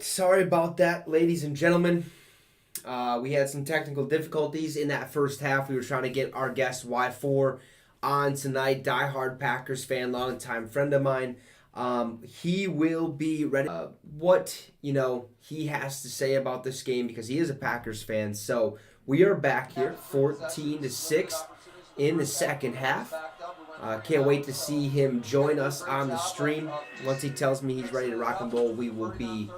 Sorry about that, ladies and gentlemen. We had some technical difficulties in that first half. We were trying to get our guest Y4 on tonight. Diehard Packers fan, longtime friend of mine. He will be ready. What he has to say about this game because he is a Packers fan. So we are back here, 14-6 in the second half. Can't wait to see him join us on the stream. Once he tells me he's ready to rock and roll, we will be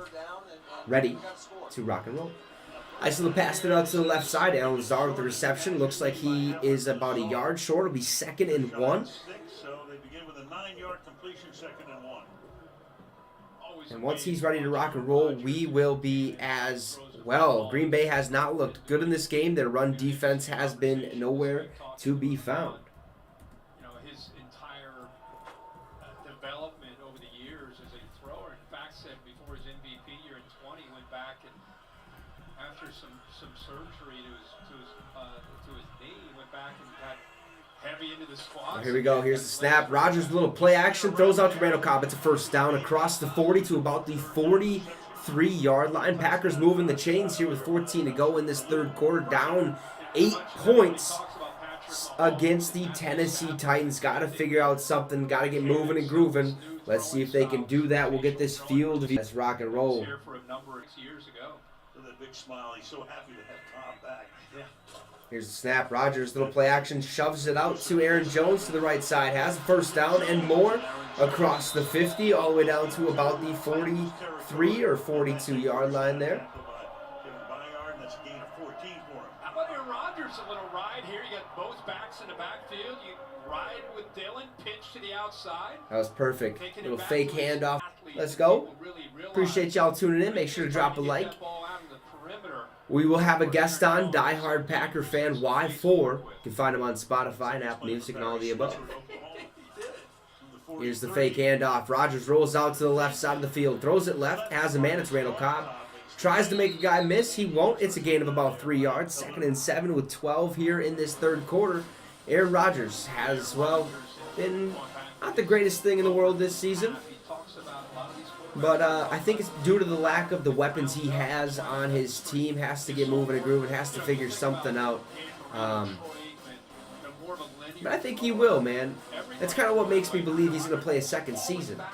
ready to rock and roll. Nice little pass it out to the left side. Allen Lazard with the reception. Looks like he is about a yard short. It'll be 2nd and 1. So they begin with a 9-yard completion, 2nd and 1. And once he's ready to rock and roll, we will be as well. Green Bay has not looked good in this game. Their run defense has been nowhere to be found. His entire development over the years as a thrower. In fact, said before his MVP year in 20, went back and after some surgery to his knee, went back and got heavy into the squats. Here we go. Here's the snap. Rodgers, little play action, throws out to Randall Cobb. It's a first down across the 40 to about the 43-yard line. Packers moving the chains here with 14 to go in this third quarter. Down 8 points against the Tennessee Titans. Got to figure out something. Got to get moving and grooving. Let's see if they can do that. We'll get this field. Let's rock and roll. Big smile. He's so happy to have Tom back. Yeah. Here's the snap. Rodgers, little play action, shoves it out to Aaron Jones to the right side. Has a first down and more across the 50, all the way down to about the 43 or 42-yard line there. How about Aaron Rodgers, a little ride here? You got both backs in the backfield. You ride with Dylan, pitch to the outside. That was perfect. Little fake handoff. Let's go. Appreciate y'all tuning in. Make sure to drop a like. We will have a guest on, diehard Packer fan Y4. You can find him on Spotify and Apple Music and all of the above. Here's the fake handoff. Rodgers rolls out to the left side of the field. Throws it left. Has a man. It's Randall Cobb. Tries to make a guy miss. He won't. It's a gain of about 3 yards. 2nd and 7 with 12 here in this third quarter. Aaron Rodgers has, been not the greatest thing in the world this season. But I think it's due to the lack of the weapons he has on his team. Has to get moving and grooving. Has to figure something out. But I think he will, man. That's kind of what makes me believe he's going to play a second season. I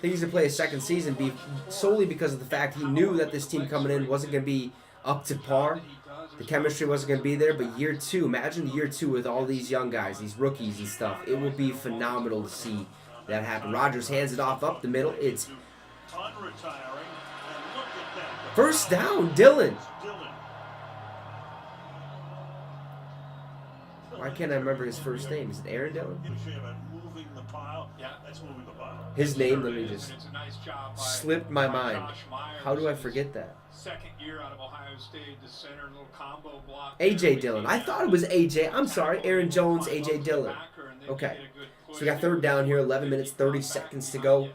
think he's going to play a second season solely because of the fact he knew that this team coming in wasn't going to be up to par. The chemistry wasn't going to be there. But year 2, imagine year 2 with all these young guys, these rookies and stuff. It will be phenomenal to see that happen. Rodgers hands it off up the middle. It's first down, Dylan. Why can't I remember his first name? Is it Aaron Dylan? His name literally just slipped my mind. How do I forget that? Second year out of Ohio State, the center, little combo block. A.J. Dillon. I thought it was A.J. I'm sorry, Aaron Jones, A.J. Dillon. Okay. So we got third down here, 11 minutes, 30 seconds to go.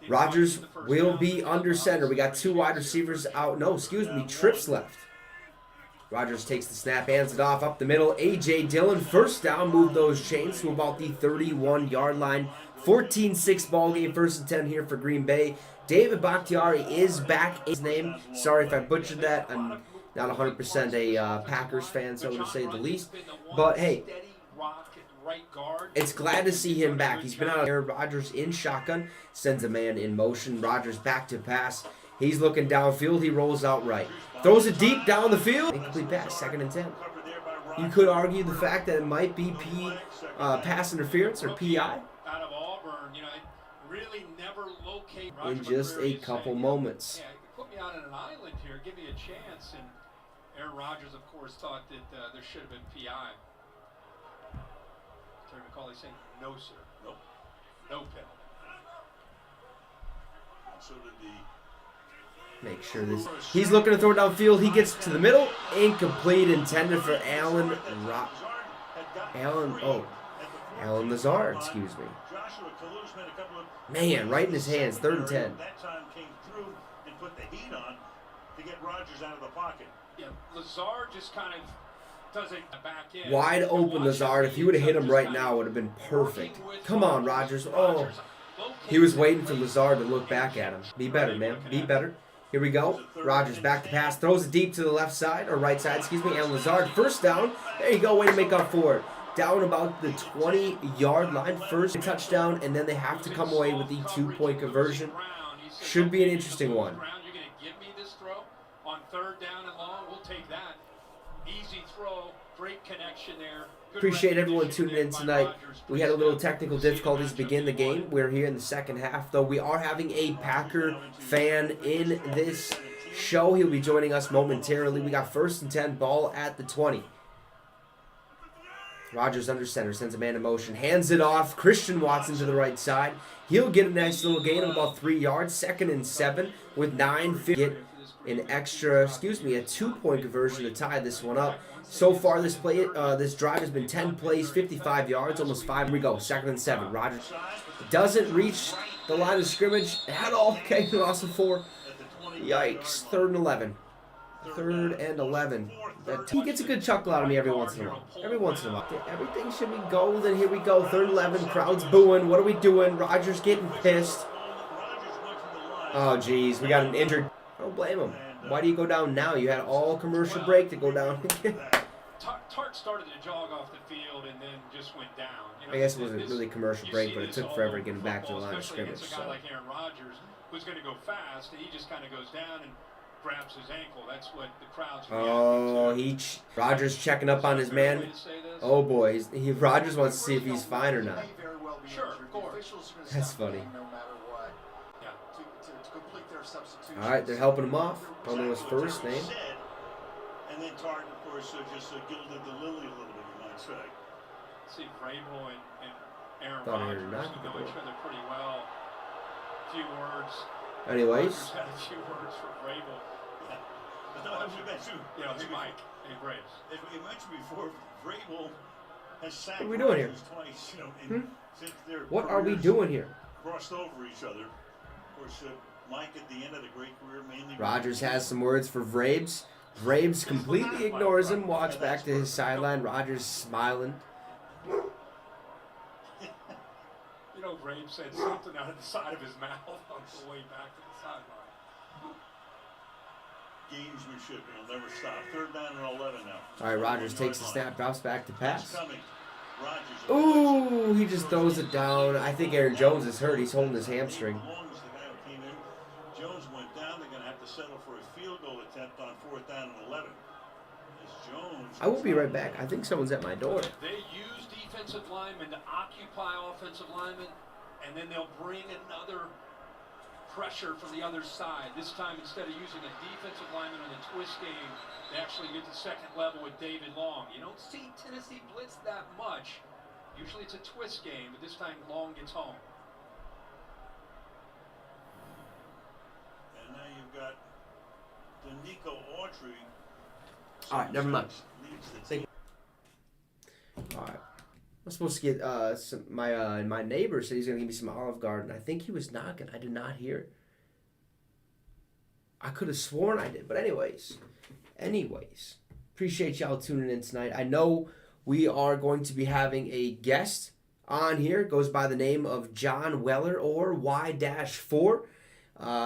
Rodgers will be under center. We got 2 wide receivers out. No, excuse me, trips left. Rodgers takes the snap, hands it off up the middle. A.J. Dillon, first down, move those chains to about the 31-yard line. 14-6 ball game, 1st and 10 here for Green Bay. David Bakhtiari is back. His name. Sorry if I butchered that. I'm not 100% a Packers fan, so to say the least. But hey, it's glad to see him back. He's been out there. Rodgers in shotgun, sends a man in motion. Rodgers back to pass. He's looking downfield. He rolls out right. Throws it deep down the field. Incomplete pass, 2nd and 10. You could argue the fact that it might be pass interference or PI. In just a couple moments. Yeah, put me out on an island here. Give me a chance. And Aaron Rodgers, of course, thought that there should have been PI. Terry McCauley saying, no, sir. Nope. No penalty. So did the... Make sure this... He's looking to throw it downfield. He gets to the middle. Incomplete. Intended for Allen Lazard, excuse me. Man, right in his hands. 3rd and 10. That time came through and put the heat on to get Rodgers out of the pocket. Yeah, Lazard just kind of does it back in. Wide open Lazard. If he would have hit him right now, it would have been perfect. Come on, Rodgers. Oh, He was waiting for Lazard to look back at him. Be better, man. Be better. Here we go. Rodgers back to pass. Throws it deep to the left side, or right side, excuse me. And Lazard, first down. There you go. Way to make up for it. Down about the 20-yard line. First touchdown, and then they have to come away with the 2-point conversion. Should be an interesting one. You're going to give me this throw on third down and long. We'll take that. Easy throw. Great connection there. Appreciate everyone tuning in tonight. We had a little technical difficulties to begin the game. We're here in the second half, though. We are having a Packer fan in this show. He'll be joining us momentarily. We got 1st and 10, ball at the 20. Rodgers under center, sends a man in motion, hands it off. Christian Watson to the right side. He'll get a nice little gain of about 3 yards. 2nd and 7 with 9:50. Get an extra, a 2-point conversion to tie this one up. So far, this drive has been 10 plays, 55 yards, almost 5. Here we go, 2nd and 7. Rodgers doesn't reach the line of scrimmage at all. Okay, he lost a 4. Yikes, 3rd and 11. 3rd and 11. He gets a good chuckle out of me every once in a while. Every once in a while. Everything should be golden. Here we go, 3rd and 11. Crowd's booing. What are we doing? Rodgers getting pissed. Oh, geez, we got an injured. I don't blame him. Why do you go down now? You had all commercial break to go down. Tart started to jog off the field and then just went down. I guess it wasn't really commercial break, but it took forever to get him back to the line of scrimmage. A guy like Aaron Rodgers who's going to go fast, and he just kind of goes down and grabs his ankle. That's what the crowd's reacting to. Rodgers checking up on his man. Oh boy, Rodgers wants to see if he's fine or not. Sure, of course. That's funny. All right, they're helping him off. Don't know his first name. And then Tart, of course, just gilded the lily a little bit, you might say. See, Vrabel and Aaron Thought Rodgers know not. each other pretty well. A few words. Anyways. Rodgers had a few words for Vrabel. Yeah. But no, you mentioned. Yeah, it's Mike and Braves. As we mentioned before, Vrabel has sacked What are we doing here? twice, since their What are we careers doing here? crossed over each other. Of course, Mike at the end of the great career mainly. Rodgers has some words for Vrabes. Vrabes completely ignores him, walks back to his sideline. Rodgers smiling. You know, Vrabes said something out of the side of his mouth on the way back to the sideline. Gamesmanship, he'll never stop. 3rd down and 11 now. All right, Rodgers takes the snap, bounce back to pass. Rodgers. Ooh, he just throws it down. I think Aaron Jones is hurt. He's holding his hamstring. Jones went down. They're going to have to settle for a field goal attempt on 4th down and 11. I will be right back. I think someone's at my door. They use defensive linemen to occupy offensive linemen, and then they'll bring another pressure from the other side. This time, instead of using a defensive lineman on the twist game, they actually get to second level with David Long. You don't see Tennessee blitz that much. Usually it's a twist game, but this time Long gets home. And now you've got Nico Autry. All right, never mind. All right. I'm supposed to get my neighbor said he's gonna give me some Olive Garden. I think he was knocking. I did not hear it. I could have sworn I did, but anyways, appreciate y'all tuning in tonight. I know we are going to be having a guest on here. It goes by the name of John Weller or Y-4.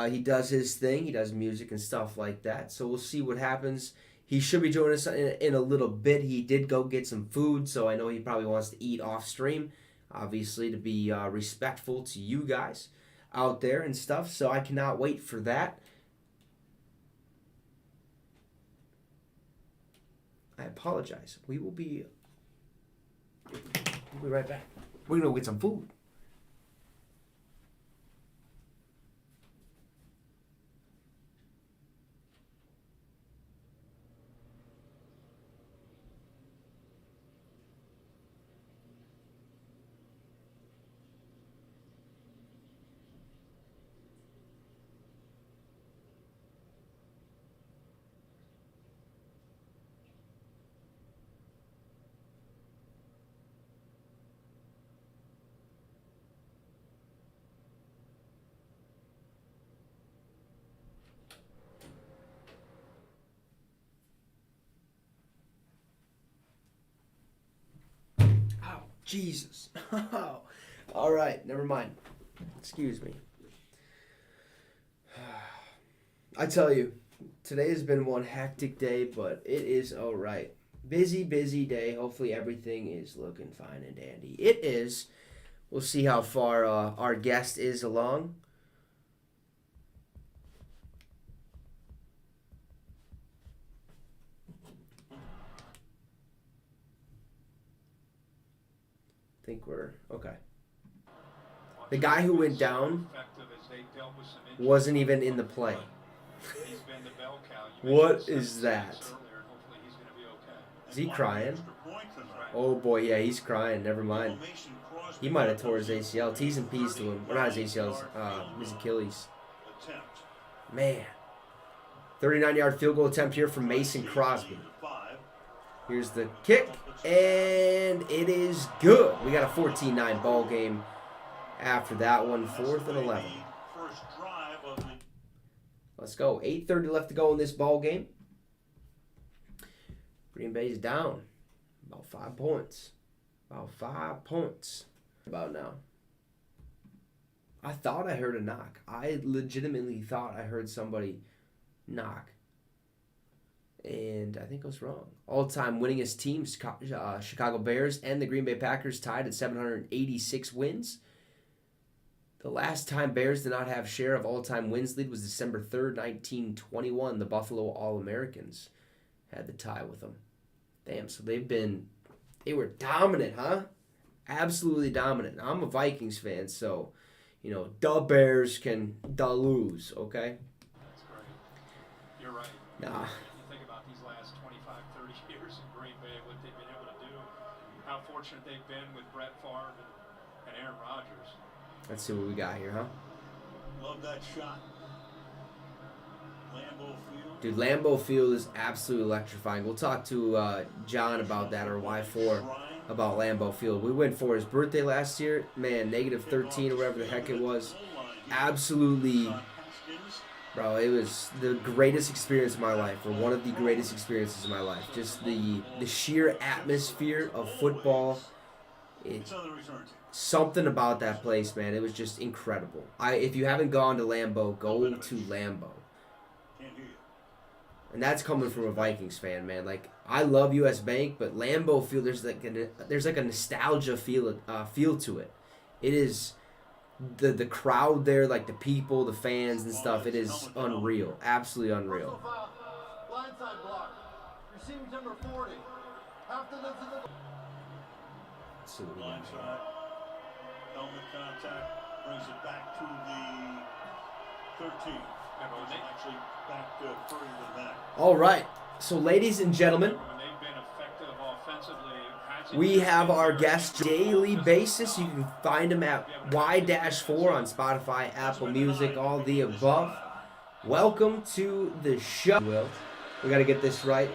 He does his thing. He does music and stuff like that. So we'll see what happens. He should be joining us in a little bit. He did go get some food, so I know he probably wants to eat off stream, obviously, to be respectful to you guys out there and stuff. So I cannot wait for that. I apologize. We'll be right back. We're going to go get some food. Jesus. All right, never mind. Excuse me. I tell you, today has been one hectic day, but it is all right. Busy day. Hopefully everything is looking fine and dandy. It is. We'll see how far our guest is along. I think we're okay. The guy who went down wasn't even in the play. What is that? Is he crying? Oh boy, yeah, he's crying. Never mind. He might have tore his ACL. T's and P's to him. Or not his ACLs, his Achilles. Man. 39-yard field goal attempt here from Mason Crosby. Here's the kick, and it is good. We got a 14-9 ball game after that one, 4th and 11. Let's go. 8:30 left to go in this ball game. Green Bay's down about 5 points. About 5 points. About now. I thought I heard a knock. I legitimately thought I heard somebody knock. And I think I was wrong. All-time winningest teams, Chicago Bears and the Green Bay Packers tied at 786 wins. The last time Bears did not have share of all-time wins lead was December 3rd, 1921. The Buffalo All-Americans had the tie with them. Damn, so they were dominant, huh? Absolutely dominant. Now, I'm a Vikings fan, so, the Bears can lose, okay? That's great. You're right. Nah. You think about these last 25, 30 years in Green Bay, what they've been able to do, how fortunate they've been with Brett Favre and Aaron Rodgers. Let's see what we got here, huh? Love that shot. Lambeau Field. Dude, Lambeau Field is absolutely electrifying. We'll talk to John about that, or Y4, about Lambeau Field. We went for his birthday last year. Man, -13 or whatever the heck it was. Absolutely, bro, it was the greatest experience of my life, or one of the greatest experiences of my life. Just the sheer atmosphere of football. Something about that place, man. It was just incredible. If you haven't gone to Lambeau, go to Lambeau. And that's coming from a Vikings fan, man. Like, I love US Bank, but Lambeau Field, there's like a nostalgia feel to it. It is the crowd there, like the people, the fans and stuff. It is unreal, absolutely unreal. Blindside block. Receiving number 40. Blindside. Helmet contact brings it back to the 13. Actually back further than that. All right. So, ladies and gentlemen, we have our guest daily basis. You can find him at Y-4 on Spotify, Apple Music, all the above. Welcome to the show. Will, we got to get this right.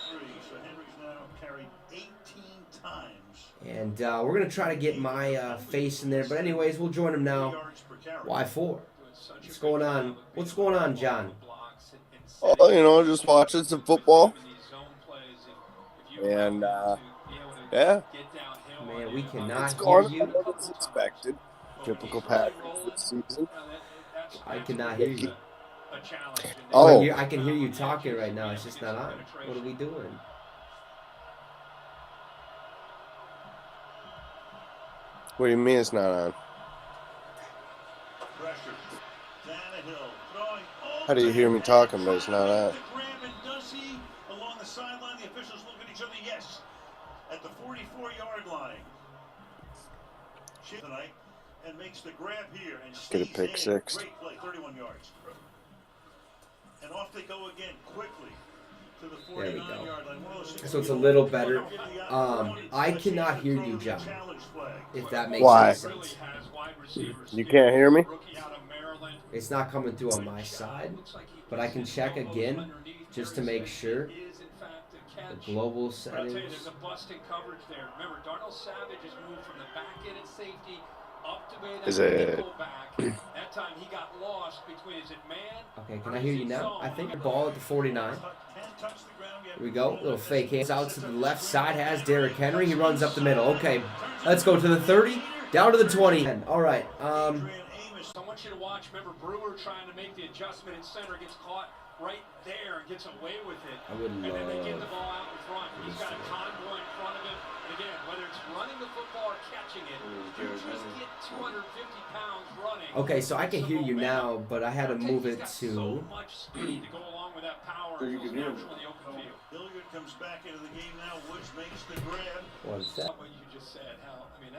So Henry's now carried 18 times. And we're going to try to get my face in there. But anyways, we'll join him now. Y4. What's going on? What's going on, John? Oh, just watching some football. And, yeah. Man, we cannot It's hear gone you. as expected. Typical Packers this season. I cannot hear you. Oh. I can hear you talking right now. It's just not on. What are we doing? What do you mean it's not on? How do you hear me talking, but it's not on? Along the sideline, the officials look at each other. Yes, at the 44-yard line. Tonight and makes the grab here and Get a pick six. Great play, 31 yards. And off they go again quickly to the 49-yard line. So it's a little better. I cannot hear you, John. If that makes Why? sense. You can't hear me? It's not coming through on my side, but I can check again just to make sure. The global settings. There's a busting coverage there. Remember, Darnell Savage has moved from the back end at safety up to be that nickel back. That time he got lost between his man. Okay, can I hear you now? I think the ball at the 49. Here we go. Little fake hands out to the left side. Has Derrick Henry. He runs up the middle. Okay, let's go to the 30. Down to the 20. All right. want you to watch. Remember, Brewer trying to make the adjustment in center, gets caught right there and gets away with it. I would and then they get the love ball out in front. He's got a convoy in front of him. And again, whether it's running the football or catching it, you just get 250 pounds running. Okay, so I can hear you now, but I had to move it He's got so to. much speed to go along with that power. So you can hear me. Natural in the open field. Hilliard comes back into the game now. Woods makes the grab. What is that? What you just said, how I mean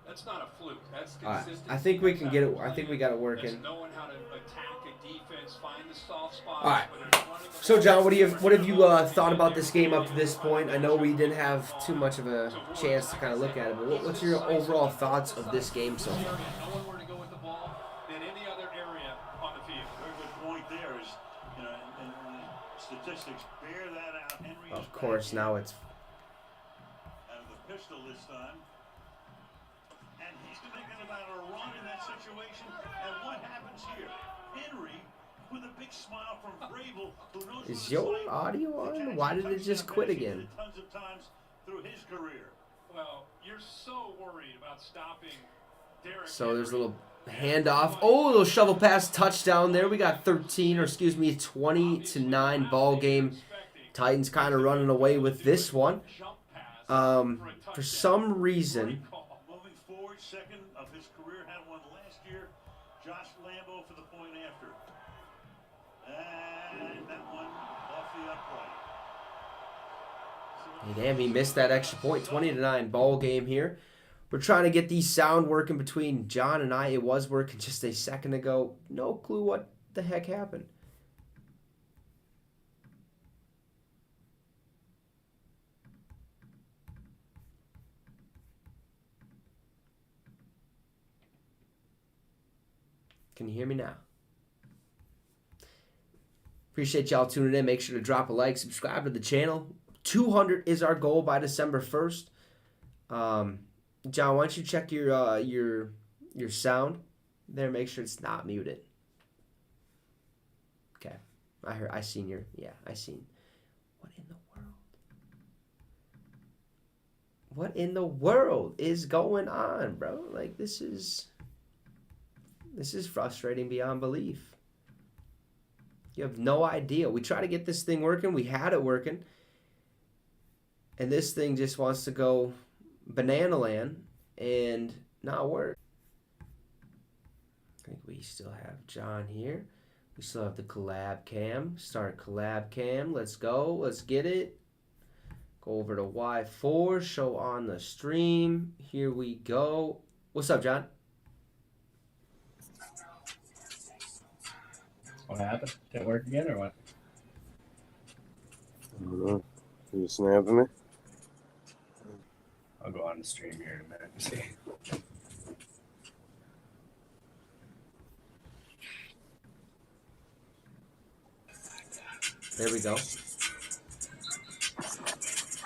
that's not a fluke. That's All right, consistent. I think we can get it. I think we got it working. That's knowing how to attack a defense, find the soft spots. All right. whether it's running the So, ball, John, what have you thought about this game up to this point? I know we didn't have too much of a chance to kind of look at it, but what's your overall thoughts of this game so far? No one were to go with the ball than any other area on the field. Very good point there is, and statistics bear that out. Henry is Of course, back now it's out of the pistol this time. And he's thinking about a run in that situation. And what happens here? Henry with a big smile from Vrabel, who knows Is what your it's like audio to on? catch Why a did it just touchdown quit pass. He did again? it tons of times through his career. Well, you're so worried about stopping Derrick so there's a Henry. little handoff. Oh, a little shovel pass touchdown there. We got 20-9 ball game. Titans kind of running away with this one. For some reason, Moving forward, second of his career, had one last year. Josh Lambo for the point after. And that one off the upright. hey, damn, he missed that extra point. 20-9 ball game here. We're trying to get the sound working between John and I. It was working just a second ago. No clue what the heck happened. Can you hear me now? Appreciate y'all tuning in. Make sure to drop a like, subscribe to the channel. 200 is our goal by December 1st. John, why don't you check your sound there? Make sure it's not muted. Okay, I seen I seen. What in the world? What in the world is going on, bro? Like this is frustrating beyond belief. You have no idea. We try to get this thing working. We had it working. And this thing just wants to go banana land and not work. I think we still have John here. We still have the collab cam. Start collab cam. Let's go. Let's get it. Go over to Y4. Show on the stream. Here we go. What's up, John? What happened? Did it work again or what? I don't know. You snapping me? I'll go on the stream here in a minute and see. There we go.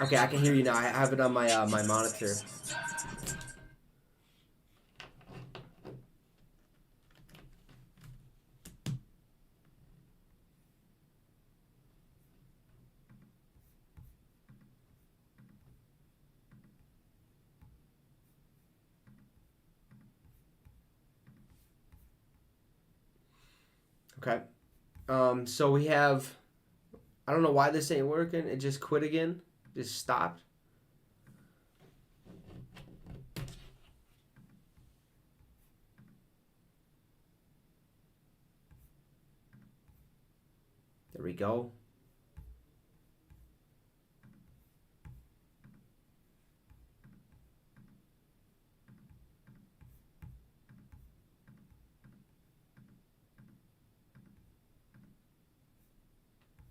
Okay, I can hear you now. I have it on my my monitor. Okay. So we have, I don't know why this ain't working. It just quit again. Just stopped. There we go.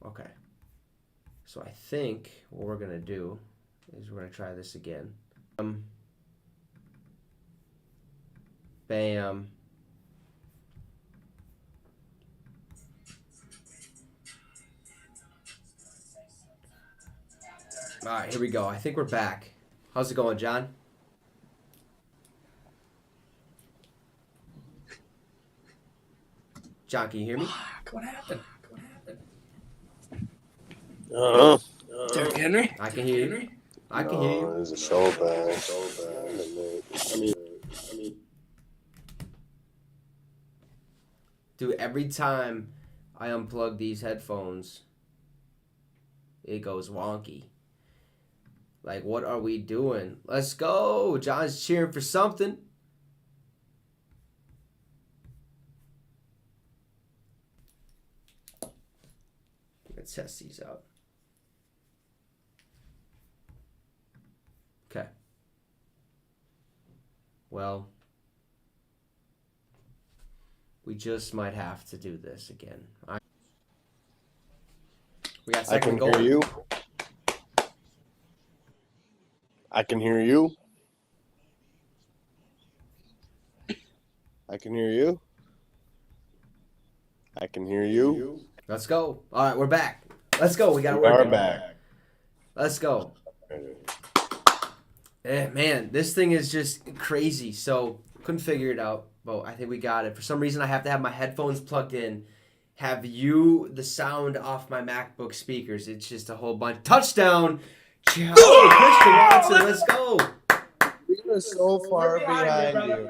Okay. So I think what we're going to do is we're going to try this again. Bam. All right, here we go. I think we're back. How's it going, John? John, can you hear me? What happened? Derrick Henry? I can hear you. I can hear you. There's a show back. every time I unplug these headphones, it goes wonky. Like, what are we doing? Let's go. John's cheering for something. Let's test these out. Okay. Well, we just might have to do this again. We got I second can goal. hear you. I can hear you. I can hear you. I can hear you. Let's go. All right, we're back. Let's go. We got to We are work. back. Let's go. Man, this thing is just crazy. So, couldn't figure it out, but I think we got it. For some reason, I have to have my headphones plugged in, have the sound off my MacBook speakers. It's just a whole bunch. Touchdown! Oh, Christian Watson, let's go. We are so far behind you.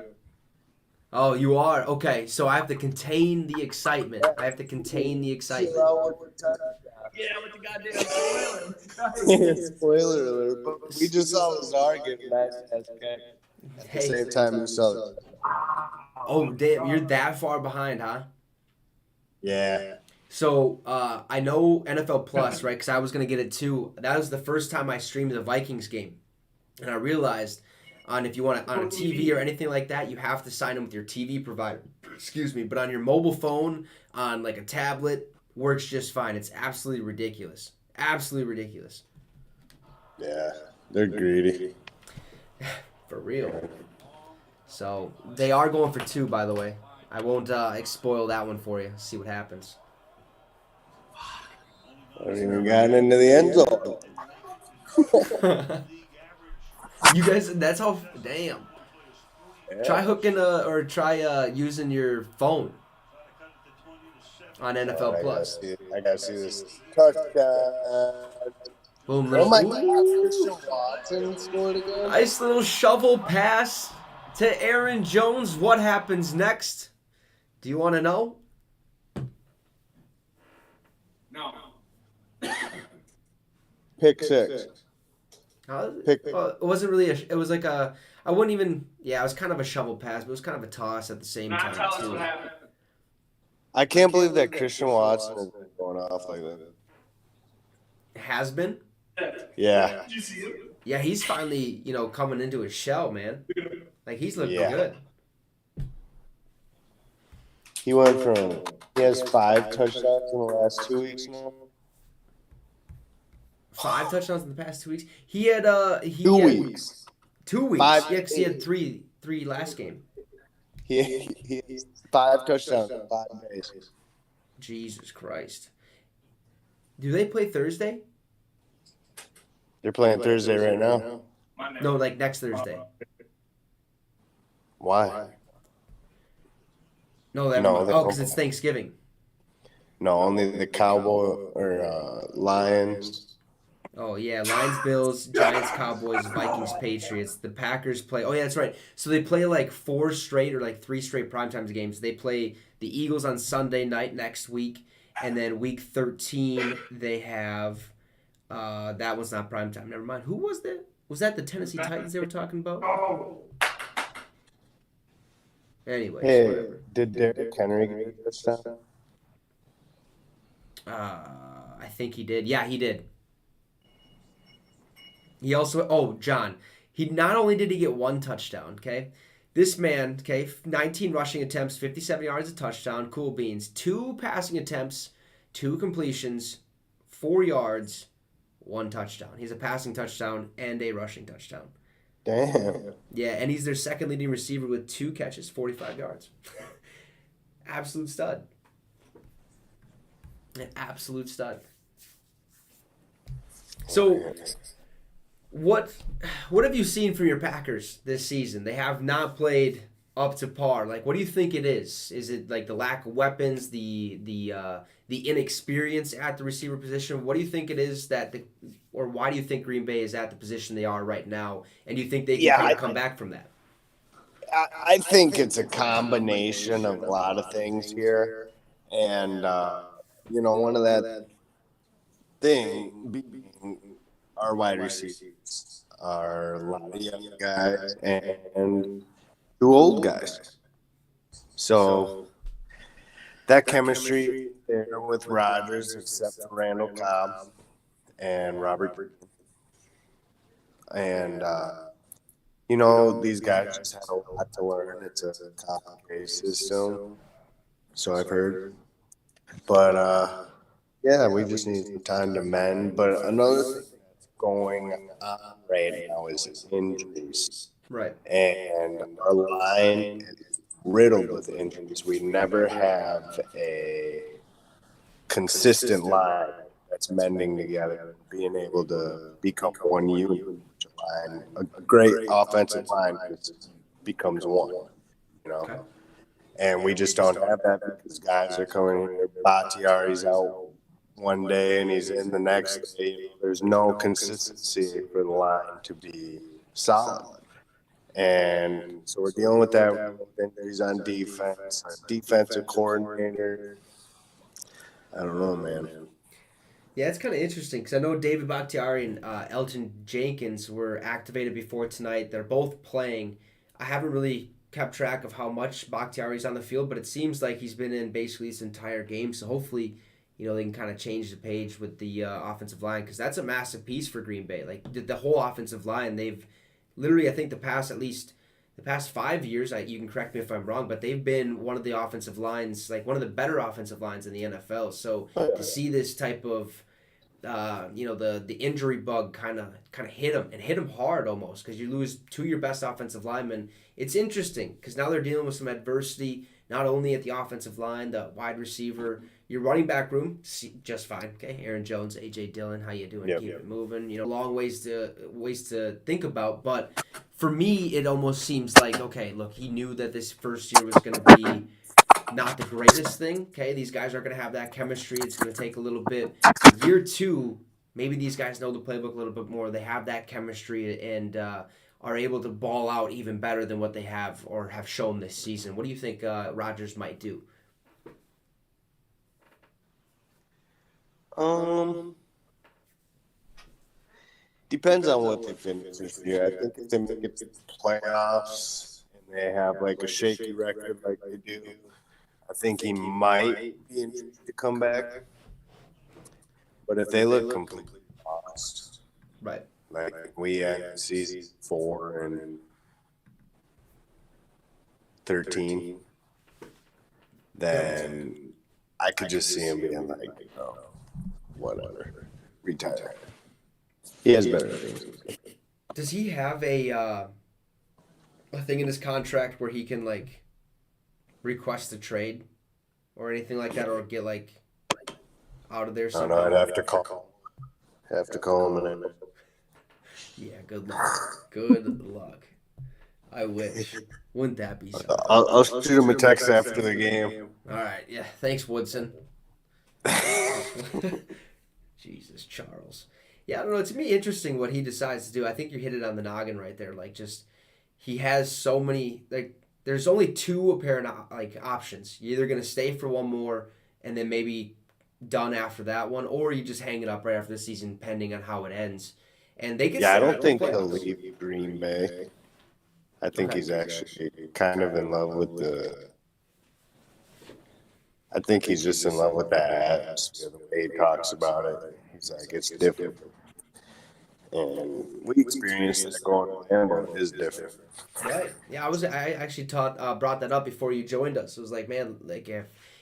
Oh, you are? Okay, so I have to contain the excitement. I have to contain the excitement. Yeah, with the goddamn spoiler. Spoiler alert, but we just saw Lazar get nice ass kick at the Hey. same time you saw it. Oh, damn, you're that far behind, huh? Yeah. So, I know NFL Plus, right? Because I was going to get it too. That was the first time I streamed the Vikings game. And I realized if you want it on a TV or anything like that, you have to sign in with your TV provider. Excuse me. But on your mobile phone, on like a tablet, works just fine. It's absolutely ridiculous. Absolutely ridiculous. Yeah. They're greedy. For real. So, they are going for 2, by the way. I won't spoil that one for you. See what happens. Haven't even gotten into the end zone. You guys, that's how. Damn. Yeah. Try hooking try using your phone on NFL Plus. I gotta see this touchdown. Boom. Oh my Ooh. God! Christian Watson scored again. Nice little shovel pass to Aaron Jones. What happens next? Do you want to know? No. Pick six. Pick. It wasn't really it was like a. I wouldn't even. Yeah, it was kind of a shovel pass, but it was kind of a toss at the same Not time tell us too. what happened. I can't believe that Christian Watson has been going off like that. Has been. Yeah. Did you see it? Yeah, he's finally coming into his shell, man. Like he's looking Yeah. good. He has 5 touchdowns in the last 2 weeks now. 5 touchdowns in the past 2 weeks. He had 2 weeks. 2 weeks. 5 Yeah, 'cause he had three last game. He has 5 touchdowns in 5 days. Jesus Christ. Do they play Thursday? They're playing Thursday right now. Monday. No, like next Thursday. Why? No, that No, they because don't. it's Thanksgiving. No, only the Cowboy or Lions. Oh yeah, Lions, Bills, Giants, Cowboys, Vikings, Patriots. The Packers play. Oh yeah, that's right. So they play like 4 straight or like 3 straight primetime games. They play the Eagles on Sunday night next week, and then week 13 they have. That was not primetime. Never mind. Who was that? Was that the Tennessee Titans they were talking about? Anyways, Hey, whatever. did Derrick Henry get a touchdown? I think he did. Yeah, he did. He also, John, he not only did he get 1 touchdown, okay? This man, okay, 19 rushing attempts, 57 yards, a touchdown, cool beans. 2 passing attempts, 2 completions, 4 yards, 1 touchdown. He's a passing touchdown and a rushing touchdown. Damn. Yeah, and he's their second leading receiver with 2 catches, 45 yards. Absolute stud. An absolute stud. So, what have you seen from your Packers this season? They have not played up to par. Like, what do you think it is? Is it like the lack of weapons, the inexperience at the receiver position? What do you think it is or why do you think Green Bay is at the position they are right now? And do you think they can kind of come back from that? I think it's a combination of a lot of things here. And, one of that thing being our wide receivers are a lot of young guys and two old guys. So that chemistry there with Rodgers, except for Randall Cobb and Robert. And, these guys just had a lot to learn. It's a complicated system, so I've heard. But, yeah, we just need some time to mend. But another thing that's going on right now is injuries. Right. And our line is riddled with injuries. We never have a consistent line that's mending together, being able to become one unit. Line, a great offensive line becomes one, Okay. And we just don't have that because guys are coming here. Bakhtiari's out one day and he's in the next day. There's no consistency for the line to be solid. And so we're dealing with that with injuries on defense. Our defensive coordinator, I don't know, man. Yeah, it's kind of interesting because I know David Bakhtiari and Elton Jenkins were activated before tonight. They're both playing. I haven't really kept track of how much Bakhtiari's on the field, but it seems like he's been in basically this entire game. So hopefully, they can kind of change the page with the offensive line because that's a massive piece for Green Bay. Like the whole offensive line, they've literally, I think the past 5 years, you can correct me if I'm wrong, but they've been one of the offensive lines, like one of the better offensive lines in the NFL. So to see this type of the injury bug kind of hit him hard almost because you lose two of your best offensive linemen. It's interesting because now they're dealing with some adversity, not only at the offensive line, the wide receiver, your running back room, just fine. Okay, Aaron Jones, AJ Dillon, how you doing? Keep it moving. Long ways to think about, but for me, it almost seems like okay, look, he knew that this first year was going to be not the greatest thing. Okay, these guys aren't going to have that chemistry. It's going to take a little bit. Year two, maybe these guys know the playbook a little bit more. They have that chemistry and are able to ball out even better than what they have or have shown this season. What do you think Rodgers might do? Depends on what they finish this year. I think if they make it to the playoffs and they have like a shaky record like they do, I think he might be interested to come back. But if they look completely lost, right, like we had season 4 and 13, then I could just see him being like, whatever, retire. He has better things. Does he have a thing in his contract where he can like request a trade or anything like that, or get like out of there somehow? I'd have to call. Him and then. Yeah, good luck. Good luck. I wish. Wouldn't that be something? I'll shoot him a text after the game. All right. Yeah. Thanks, Woodson. Jesus, Charles. Yeah, I don't know. To me, interesting what he decides to do. I think you hit it on the noggin right there. Like, just he has so many. Like, there's only two apparent options. You're either gonna stay for one more and then maybe done after that one, or you just hang it up right after the season, pending on how it ends. And they can. Yeah, I don't think he'll leave Green Bay. I think he's actually kind of in love with the. I think he's just in love with that atmosphere. The way he talks about it, he's like, it's different. And we experienced that going to Lambeau is different. Right. Yeah, I actually brought that up before you joined us. It was like, man, like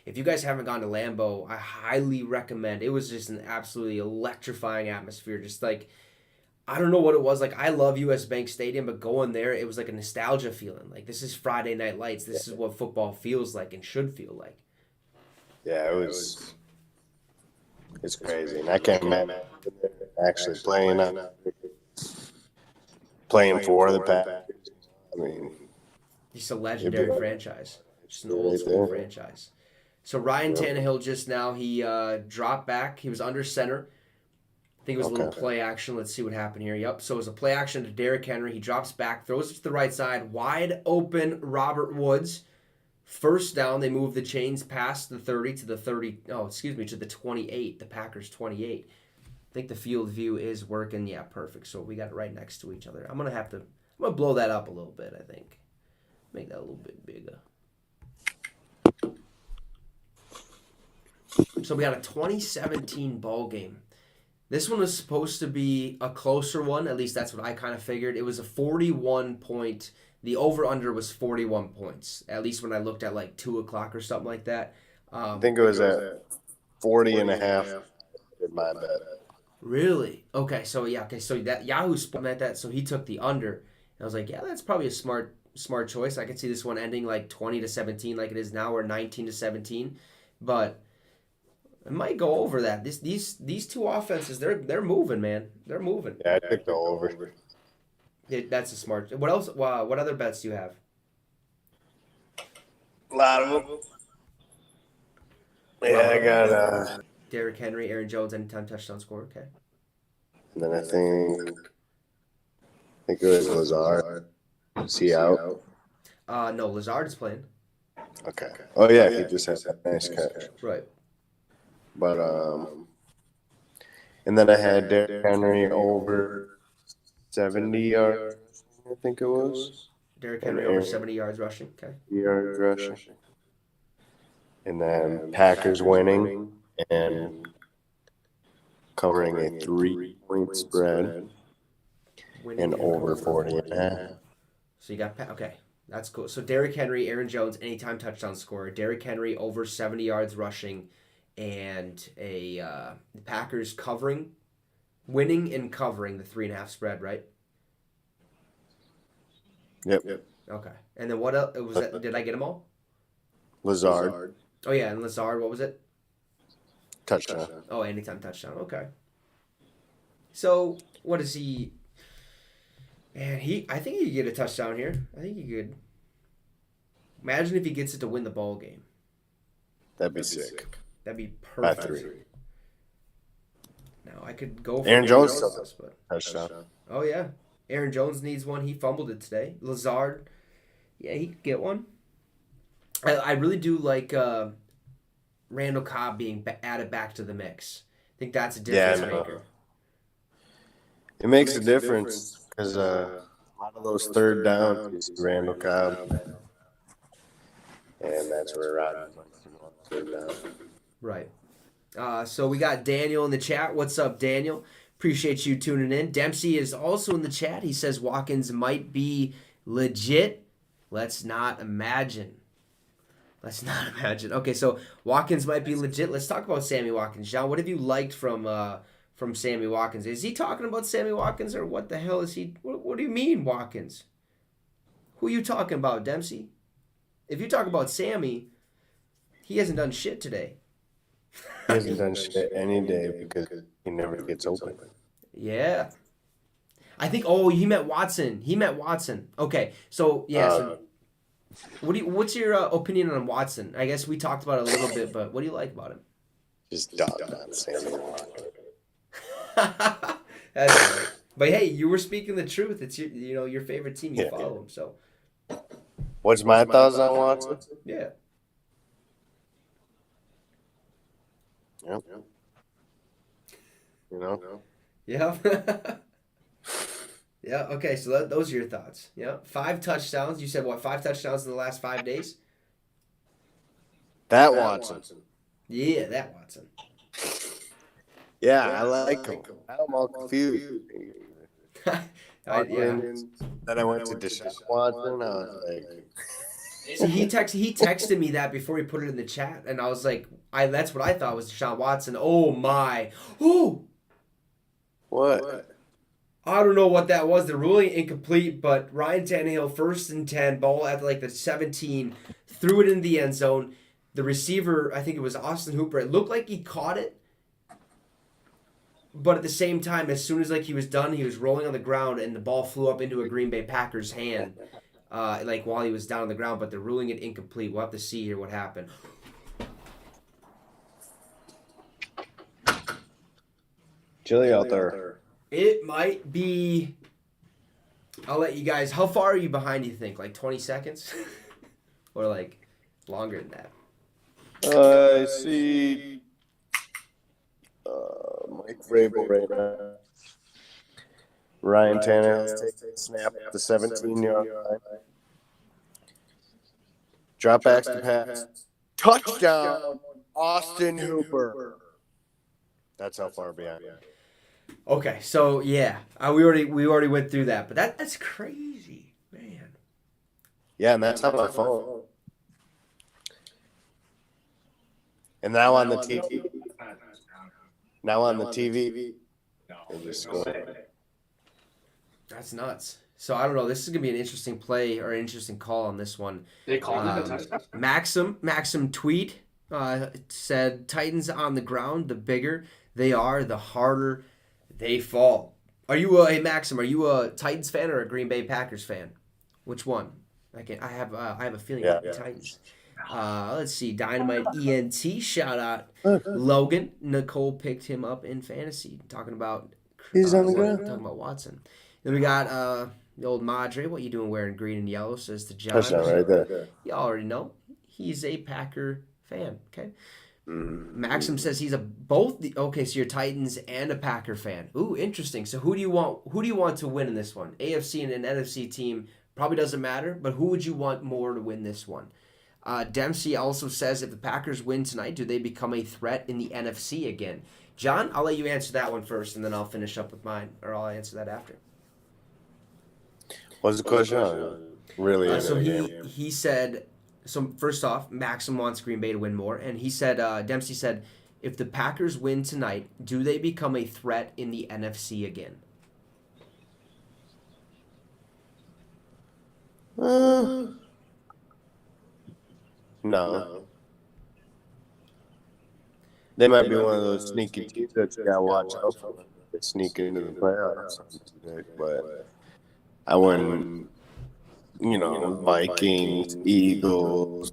if you guys haven't gone to Lambeau, I highly recommend. It was just an absolutely electrifying atmosphere. Just like, I don't know what it was. Like, I love US Bank Stadium, but going there, it was like a nostalgia feeling. Like, this is Friday Night Lights. This is what football feels like and should feel like. Yeah, it's crazy. And I can't imagine actually playing for the Packers. I mean, it's a legendary franchise. Just an old school franchise. So Ryan Tannehill just now, he dropped back. He was under center. I think it was a little play action. Let's see what happened here. Yep. So it was a play action to Derrick Henry. He drops back, throws it to the right side. Wide open Robert Woods First down, they move the chains past the 30 to the 30. Oh, excuse me, to the 28. The Packers 28. I think the field view is working. Yeah, perfect. So we got it right next to each other. I'm gonna blow that up a little bit. I think make that a little bit bigger. So we got a 2017 ball game. This one was supposed to be a closer one. At least that's what I kind of figured. It was a 41 point. The over-under was 41 points, at least when I looked at like 2 o'clock or something like that. I think it was at 40 and a half in my bet. Really? Okay, so yeah, so that Yahoo spot at that, so he took the under. And I was like, yeah, that's probably a smart choice. I could see this one ending like 20-17 like it is now, or 19-17. But it might go over that. These two offenses, they're moving, man. They're moving. Yeah, I took the over. That's a smart. What else? Wow, what other bets do you have? A lot of them. Yeah, I got Derrick Henry, Aaron Jones, anytime touchdown score. Okay. and then I think it was Lazard. Is he out? No, Lazard is playing. Okay. Oh yeah, he just has that nice catch. Right. But and then I had Derrick Henry over 70 yards. I think it was. Derrick Henry over 70 yards rushing. Okay. Yards rushing. And then Packers winning and covering a 3-point spread and over 40 and a half. So you got okay. That's cool. So Derrick Henry, Aaron Jones, anytime touchdown scorer. Derrick Henry over 70 yards rushing, and a the Packers winning and covering the 3.5 spread, right? Yep. Okay. And then what else was that? Did I get them all? Lazard. Oh yeah, and Lazard, what was it? Touchdown. Oh, anytime touchdown. Okay. So what is he? Man, I think he could get a touchdown here. I think he could. Imagine if he gets it to win the ball game. That'd be sick. That'd be By perfect. 3. Now I could go for Aaron Jones still still does, but touchdown. oh yeah, Aaron Jones needs one. He fumbled it today. Lazard, yeah, he could get one. I really do like Randall Cobb being added back to the mix. I think that's a difference maker. It makes a difference because a lot of those third downs, you see Randall Cobb, and that's where Rodgers likes to go third down. Right. So we got Daniel in the chat. What's up, Daniel? Appreciate you tuning in. Dempsey is also in the chat. He says Watkins might be legit. Let's not imagine. Okay, so Watkins might be legit. Let's talk about Sammy Watkins. John, what have you liked from Sammy Watkins? Is he talking about Sammy Watkins, or what the hell is he? What do you mean, Watkins? Who are you talking about, Dempsey? If you talk about Sammy, he hasn't done shit today. He hasn't done shit any day because he never gets open. Yeah. I think, he meant Watson. Okay, so, yeah. What's your opinion on Watson? I guess we talked about it a little bit, but what do you like about him? Just dog on Sammy Watkins. That's right. But hey, you were speaking the truth. It's your favorite team. You follow them, so. What's my thoughts on Watson? Yeah. Yep. You know? Yeah. Yeah, okay, so those are your thoughts. Yeah. 5 touchdowns. You said, 5 touchdowns in the last 5 days? That Watson. Yeah, that Watson. Yeah, I like him. I'm all confused. Yeah. Then I went to Deshaun Watson. I was like... See, he texted me that before he put it in the chat, and I was like, that's what I thought was Deshaun Watson. Oh, my. Oh! What? I don't know what that was. The ruling incomplete, but Ryan Tannehill, 1st and 10, ball at like the 17, threw it in the end zone. The receiver, I think it was Austin Hooper, it looked like he caught it. But at the same time, as soon as he was done, he was rolling on the ground, and the ball flew up into a Green Bay Packers hand, while he was down on the ground. But they're ruling it incomplete. We'll have to see here what happened. Chilly out there. It might be. I'll let you guys. How far are you behind? You think 20 seconds, or Longer than that. I see Mike Vrabel right now. Ryan Tannehill's taking a snap at the 17-yard line. Dropbacks to pass. Touchdown, Austin Hooper. That's how far behind. Okay, so yeah, we already went through that, but that's crazy, man. Yeah, and that's on my phone. And now on the TV. Now on the TV. They just scored. That's nuts. So I don't know. This is gonna be an interesting play or an interesting call on this one. They called it a touchdown. Maxim tweet said Titans on the ground. The bigger they are, the harder they fall. Are you hey Maxim? Are you a Titans fan or a Green Bay Packers fan? Which one? I have a feeling Yeah. the Titans. Let's see. Dynamite ENT shout out Logan. Nicole picked him up in fantasy. Talking about He's on the ground. Talking about Watson. Then we got the old Madre. What you doing wearing green and yellow? Says to John. Touchdown right there. You already know. He's a Packer fan. Okay. Mm-hmm. Maxim says he's okay, so you're Titans and a Packer fan. Ooh, interesting. So who do you want to win in this one? AFC and an NFC team probably doesn't matter, but who would you want more to win this one? Dempsey also says if the Packers win tonight, do they become a threat in the NFC again? John, I'll let you answer that one first, and then I'll finish up with mine, or I'll answer that after. What's the question? Really? So he said. So first off, Maxim wants Green Bay to win more, and he said Dempsey said, if the Packers win tonight, do they become a threat in the NFC again? No. They might be one of those sneaky teams that you gotta watch out for. They sneak into the playoffs, but I wouldn't. Vikings, Eagles.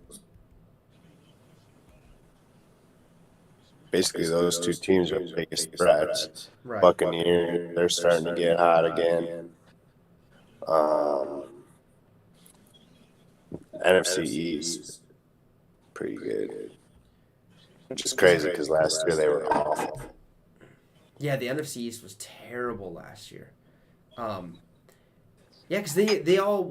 Basically, those two teams are the biggest threats. Right. Buccaneers, they're starting to get hot again. NFC East, pretty good. Which is crazy because last year they were awful. Yeah, the NFC East was terrible last year. Yeah, because they all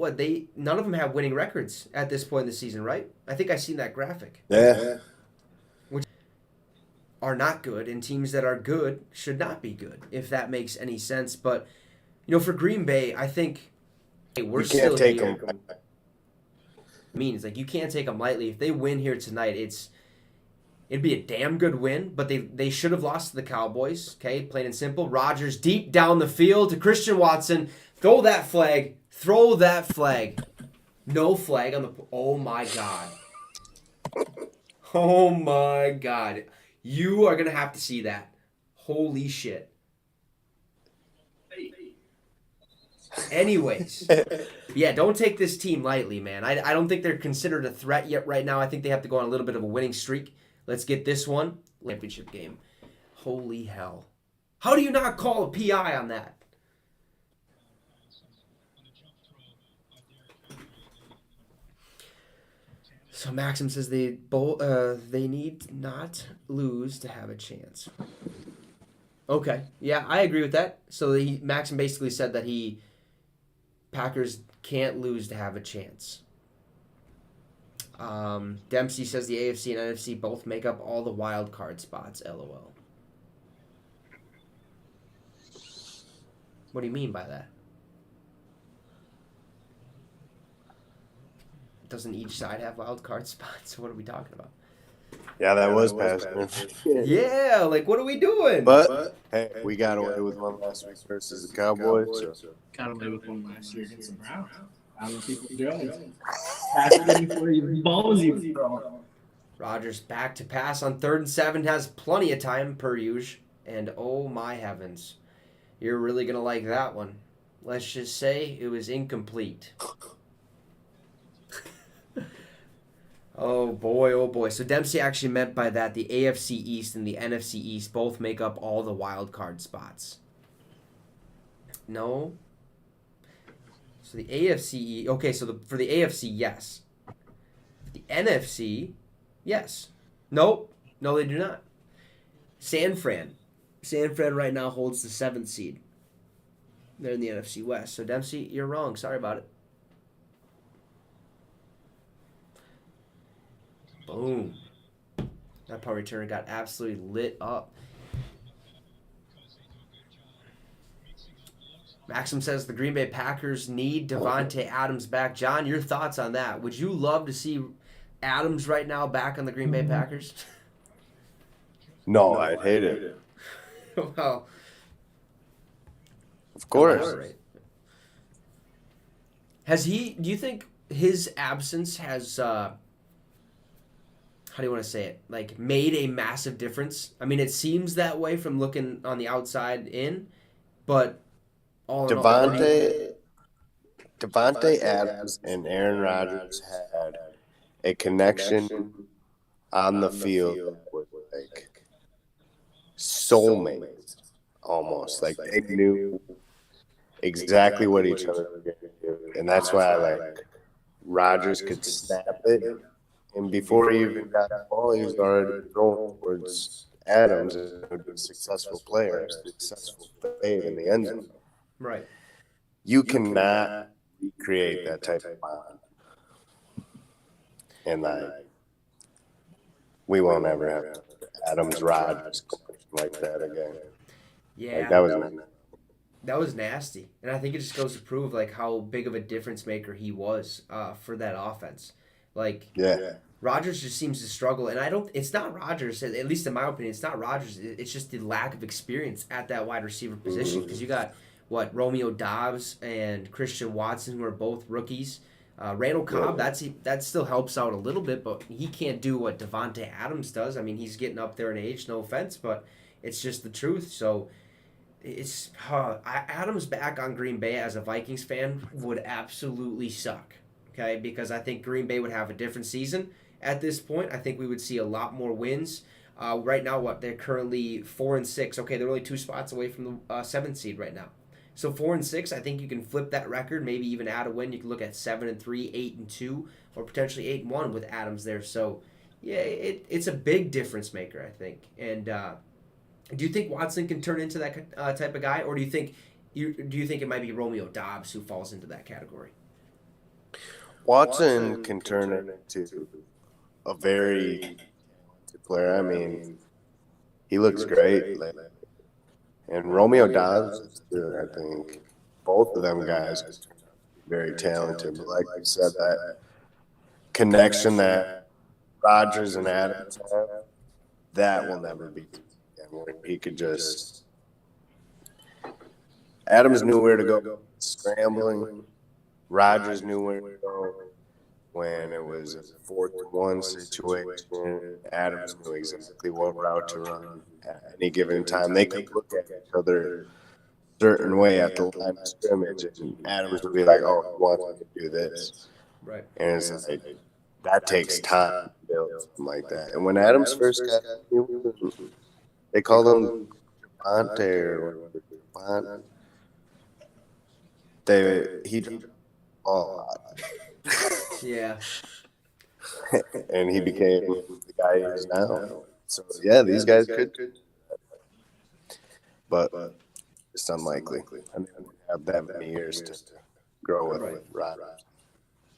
none of them have winning records at this point in the season, right? I think I seen that graphic. Yeah. Which are not good, and teams that are good should not be good, if that makes any sense. But for Green Bay, I think we're You still can't take here. them. Means you can't take them lightly. If they win here tonight, it'd be a damn good win. But they should have lost to the Cowboys. Okay, plain and simple. Rodgers deep down the field to Christian Watson. Throw that flag. Throw that flag. No flag on the. Oh my God. Oh my God. You are gonna have to see that. Holy shit. Anyways, yeah, don't take this team lightly, man. I don't think they're considered a threat yet right now. I think they have to go on a little bit of a winning streak. Let's get this one. Championship game. Holy hell. How do you not call a PI on that? So Maxim says they need not lose to have a chance. Okay, yeah, I agree with that. So Maxim basically said that Packers can't lose to have a chance. Dempsey says the AFC and NFC both make up all the wild card spots. LOL. What do you mean by that? Doesn't each side have wild card spots? What are we talking about? Yeah, that was past. Yeah, what are we doing? But hey, we got away with one last week versus the Cowboys. So. Got away with one last year against the Browns. I don't know if people do it. Pass it in before you balls you throw. Rodgers back to pass on 3rd and 7, has plenty of time per usual. And oh my heavens, you're really gonna like that one. Let's just say it was incomplete. Oh boy. So Dempsey actually meant by that the AFC East and the NFC East both make up all the wild card spots. No. So the AFC, okay, so for the AFC, yes. The NFC, yes. Nope. No, they do not. San Fran. San Fran right now holds the 7th seed. They're in the NFC West. So, Dempsey, you're wrong. Sorry about it. Boom. That punt returner got absolutely lit up. Maxim says the Green Bay Packers need Devontae Adams back. John, your thoughts on that? Would you love to see Adams right now back on the Green Bay Packers? No, I'd hate it. Well, Of course. elaborate. Has he? Do you think his absence has? How do you want to say it? Like made a massive difference. I mean, it seems that way from looking on the outside in, but all in all, Devontae Adams and Aaron Rodgers had a connection on the field that was like soulmates almost. Like they knew exactly what each other were going to do. And that's why like Rodgers could snap it. And before he even got the ball, he was already throwing towards Adams, a successful player, a successful save in the end zone. right. You cannot recreate that type of bond. And like, we won't ever have Adams Rodgers like that again. Yeah, Like, that was that was nasty, and I think it just goes to prove like how big of a difference maker he was for that offense. Like, yeah. Rodgers just seems to struggle, and I don't. It's not Rodgers, at least in my opinion. It's not Rodgers. It's just the lack of experience at that wide receiver position because you got what Romeo Dobbs and Christian Watson, who are both rookies. Randall Cobb, that still helps out a little bit, but he can't do what Devontae Adams does. I mean, he's getting up there in age. No offense, but it's just the truth. So it's Adams back on Green Bay as a Vikings fan would absolutely suck. Okay, because I think Green Bay would have a different season at this point. I think we would see a lot more wins. Right now, they're currently 4-6. Okay, they're only 2 spots away from the 7th seed right now. So 4-6, I think you can flip that record, maybe even add a win. You can look at 7-3, 8-2, or potentially 8-1 with Adams there. So yeah, it's a big difference maker, I think. And do you think Watson can turn into that type of guy, or do you think it might be Romeo Dobbs who falls into that category? Watson can turn into a very talented player. I mean, he looks great. And Romeo Dobbs, I think both of them guys are very talented. But like you said, that connection that Rodgers and Adams have, that will never be. He could just – Adams knew where to go scrambling. Rodgers knew where to go when it was a 4-1 situation. Adams knew exactly what route to run at any given time. They could look at each other a certain way at the line of scrimmage, and Adams would be like, "Oh, he wants me to do this." Right. And it's like that takes time to build something like that. And when Adams first got, they called him Javante or whatever. He dropped the ball a lot. Yeah. And he became the guy he is now. So yeah, these guys could, but it's unlikely. I mean, we have that many years to grow with Rodgers.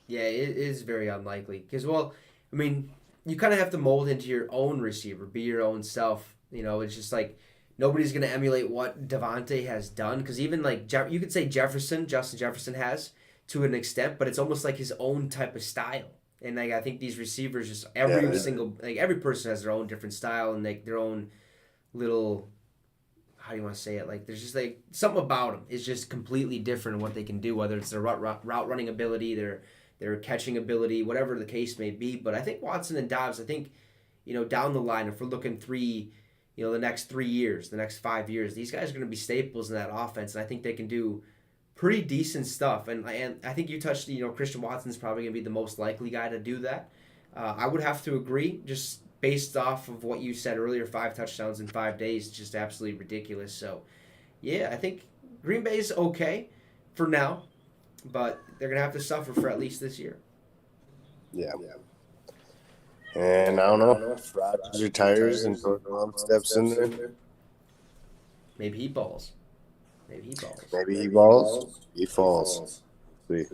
Yeah, it is very unlikely because, well, I mean, you kind of have to mold into your own receiver, be your own self. You know, it's just like nobody's going to emulate what Devontae has done because even like you could say Justin Jefferson has to an extent, but it's almost like his own type of style. And like I think these receivers, just every person has their own different style and like their own little, how do you want to say it? Like there's just like something about them is just completely different in what they can do, whether it's their route running ability, their catching ability, whatever the case may be. But I think Watson and Dobbs, I think, down the line, if we're looking the next 3 years, the next 5 years, these guys are going to be staples in that offense, and I think they can do pretty decent stuff. And I think you touched, Christian Watson's probably going to be the most likely guy to do that. I would have to agree, just based off of what you said earlier, 5 touchdowns in 5 days, just absolutely ridiculous. So, yeah, I think Green Bay's okay for now, but they're going to have to suffer for at least this year. Yeah. And I don't know if Rodgers retires and Torkelbaum steps in there. Maybe he balls. Maybe he balls. Maybe he balls. He falls. See.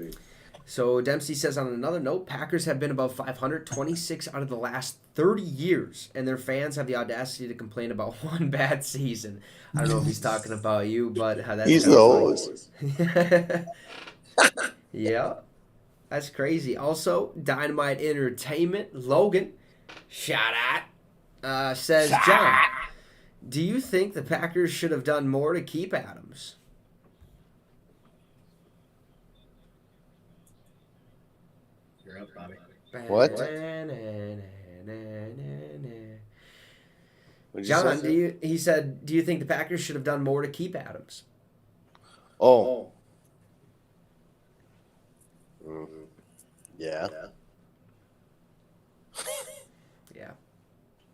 So Dempsey says on another note, Packers have been above 500 26 out of the last 30 years, and their fans have the audacity to complain about one bad season. I don't know if he's talking about you, but that's He's the oldest. Yeah, that's crazy. Also, Dynamite Entertainment, Logan, shout out, says, John, do you think the Packers should have done more to keep Adams? You're up, Bobby. What? What'd you John, say? he said, do you think the Packers should have done more to keep Adams? Oh. Yeah. Yeah.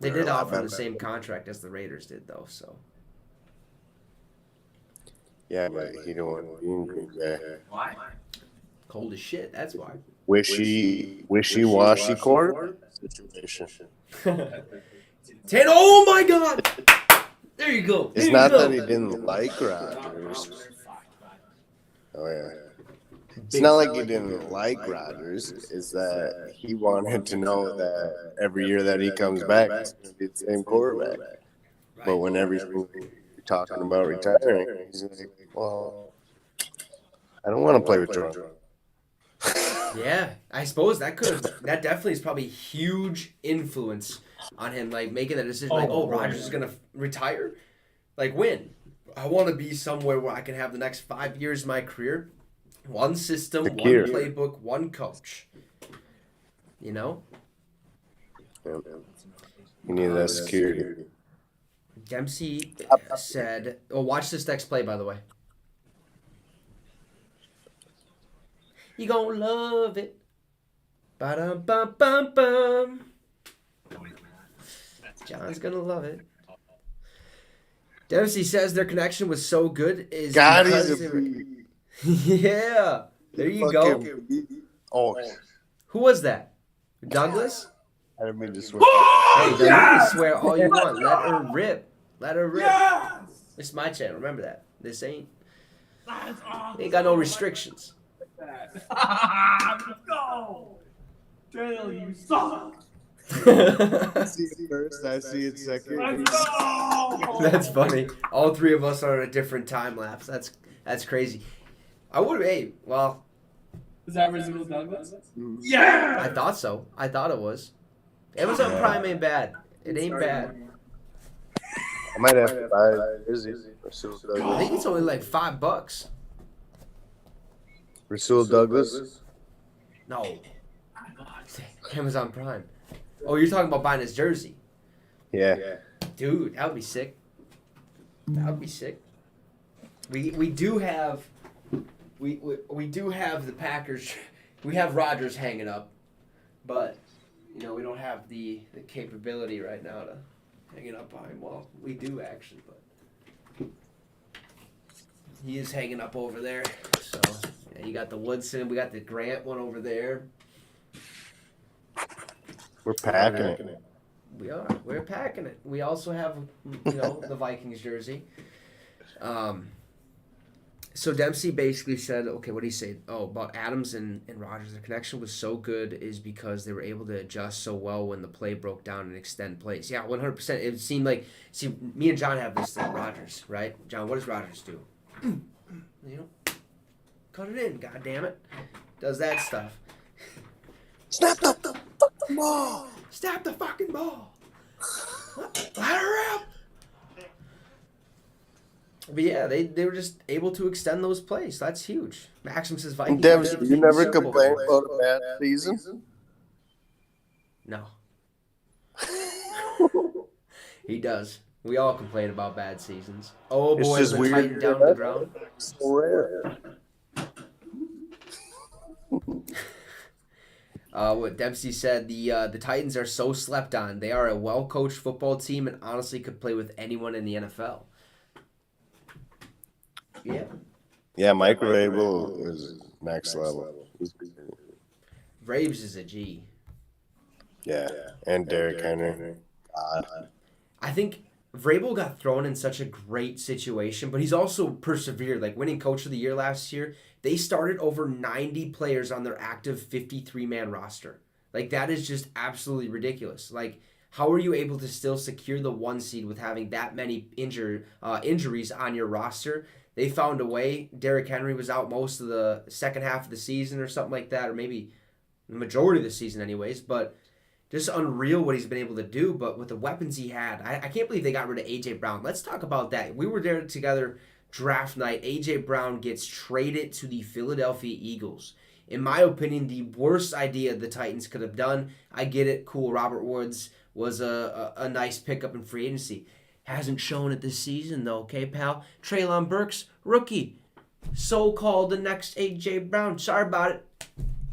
They did offer him the same contract as the Raiders did, though, so. Yeah, but he don't want to be in Green Bay. Why? Cold as shit, that's why. Wishy-washy quarterback situation. Oh my God! There you go. It's not that he didn't like Rodgers. Oh, yeah. It's not like he didn't like Rodgers. It's that he wanted to know that every year that he comes back, it's going to be the same quarterback. But whenever you're talking about retiring, he's like, well, I don't want to play with Jordan. Yeah, I suppose that definitely is probably a huge influence on him, like making that decision. Like, oh, Rodgers is gonna retire. Like, when? I want to be somewhere where I can have the next 5 years of my career, one system, one playbook, one coach. You know. You need that security. Dempsey said, "Oh, watch this next play, by the way. You gonna love it. Ba-dum, bum, bum, bum. John's gonna love it." Dempsey says their connection was so good is God, because he's they a were... beat. Yeah, there you go. Oh, Who was that? Douglas? I didn't mean to swear. Hey, you can swear all you want. Let her rip. Let her rip. This is my channel. Remember that. This ain't got no restrictions. Let's go! Trail, you suck! I see it first, I see it second. Let's go! That's funny. All three of us are on a different time lapse. That's crazy. I would. Hey, well, Is that Residual Douglas? Yeah! I thought so. I thought it was. Amazon Prime ain't bad. It ain't bad. I might have to buy Rizzy. I think it's only like $5. Rasul Douglas. No. Amazon Prime. Oh, you're talking about buying his jersey. Yeah. Dude, that would be sick. That would be sick. We do have we do have the Packers. We have Rodgers hanging up, but we don't have the capability right now to hang it up behind. Well, we do actually, but he is hanging up over there. So yeah, you got the Woodson, we got the Grant one over there. We're packing it. We are. We're packing it. We also have, the Vikings jersey. So Dempsey basically said, okay, what did he say? Oh, about Adams and Rodgers. The connection was so good is because they were able to adjust so well when the play broke down and extend plays. Yeah, 100%. It seemed like, me and John have this thing, Rodgers, right? John, what does Rodgers do? Cut it in, God damn it. Does that stuff. Snap the fucking ball. Snap the fucking ball. Let her out. But yeah, they were just able to extend those plays. That's huge. Maxim says Vikings. Dempsey, you never complain about a bad season? No. He does. We all complain about bad seasons. Oh boy, it's just the weird. Titan down to the ground. So rare. What Dempsey said, the Titans are so slept on. They are a well-coached football team and honestly could play with anyone in the NFL. Yeah. Yeah, Mike Rabel is next level. Braves is a G. Yeah, and Derrick Henry. God. I think Vrabel got thrown in such a great situation, but he's also persevered. Like winning Coach of the Year last year, they started over 90 players on their active 53-man roster. Like that is just absolutely ridiculous. Like how are you able to still secure the 1 seed with having that many injuries on your roster? They found a way. Derrick Henry was out most of the second half of the season or something like that, or maybe the majority of the season, anyways. But just unreal what he's been able to do. But with the weapons he had, I can't believe they got rid of A.J. Brown. Let's talk about that. We were there together draft night. A.J. Brown gets traded to the Philadelphia Eagles. In my opinion, the worst idea the Titans could have done. I get it. Cool. Robert Woods was a nice pickup in free agency. Hasn't shown it this season, though, okay, pal? Treylon Burks, rookie. So-called the next A.J. Brown. Sorry about it.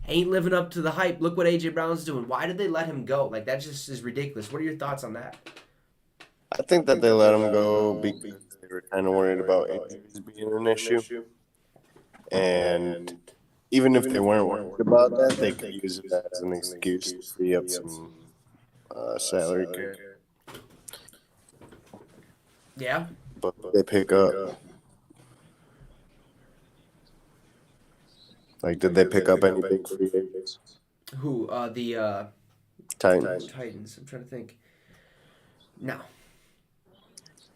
Ain't living up to the hype. Look what A.J. Brown's doing. Why did they let him go? Like, that just is ridiculous. What are your thoughts on that? I think that they let him go because they were kind of worried about injuries being an issue. And even if they weren't worried about that, they could use it as an excuse to free up some salary cap. Yeah. But they pick up. Like, did they pick up any big free agents? Who? The Titans. Titans. I'm trying to think. No.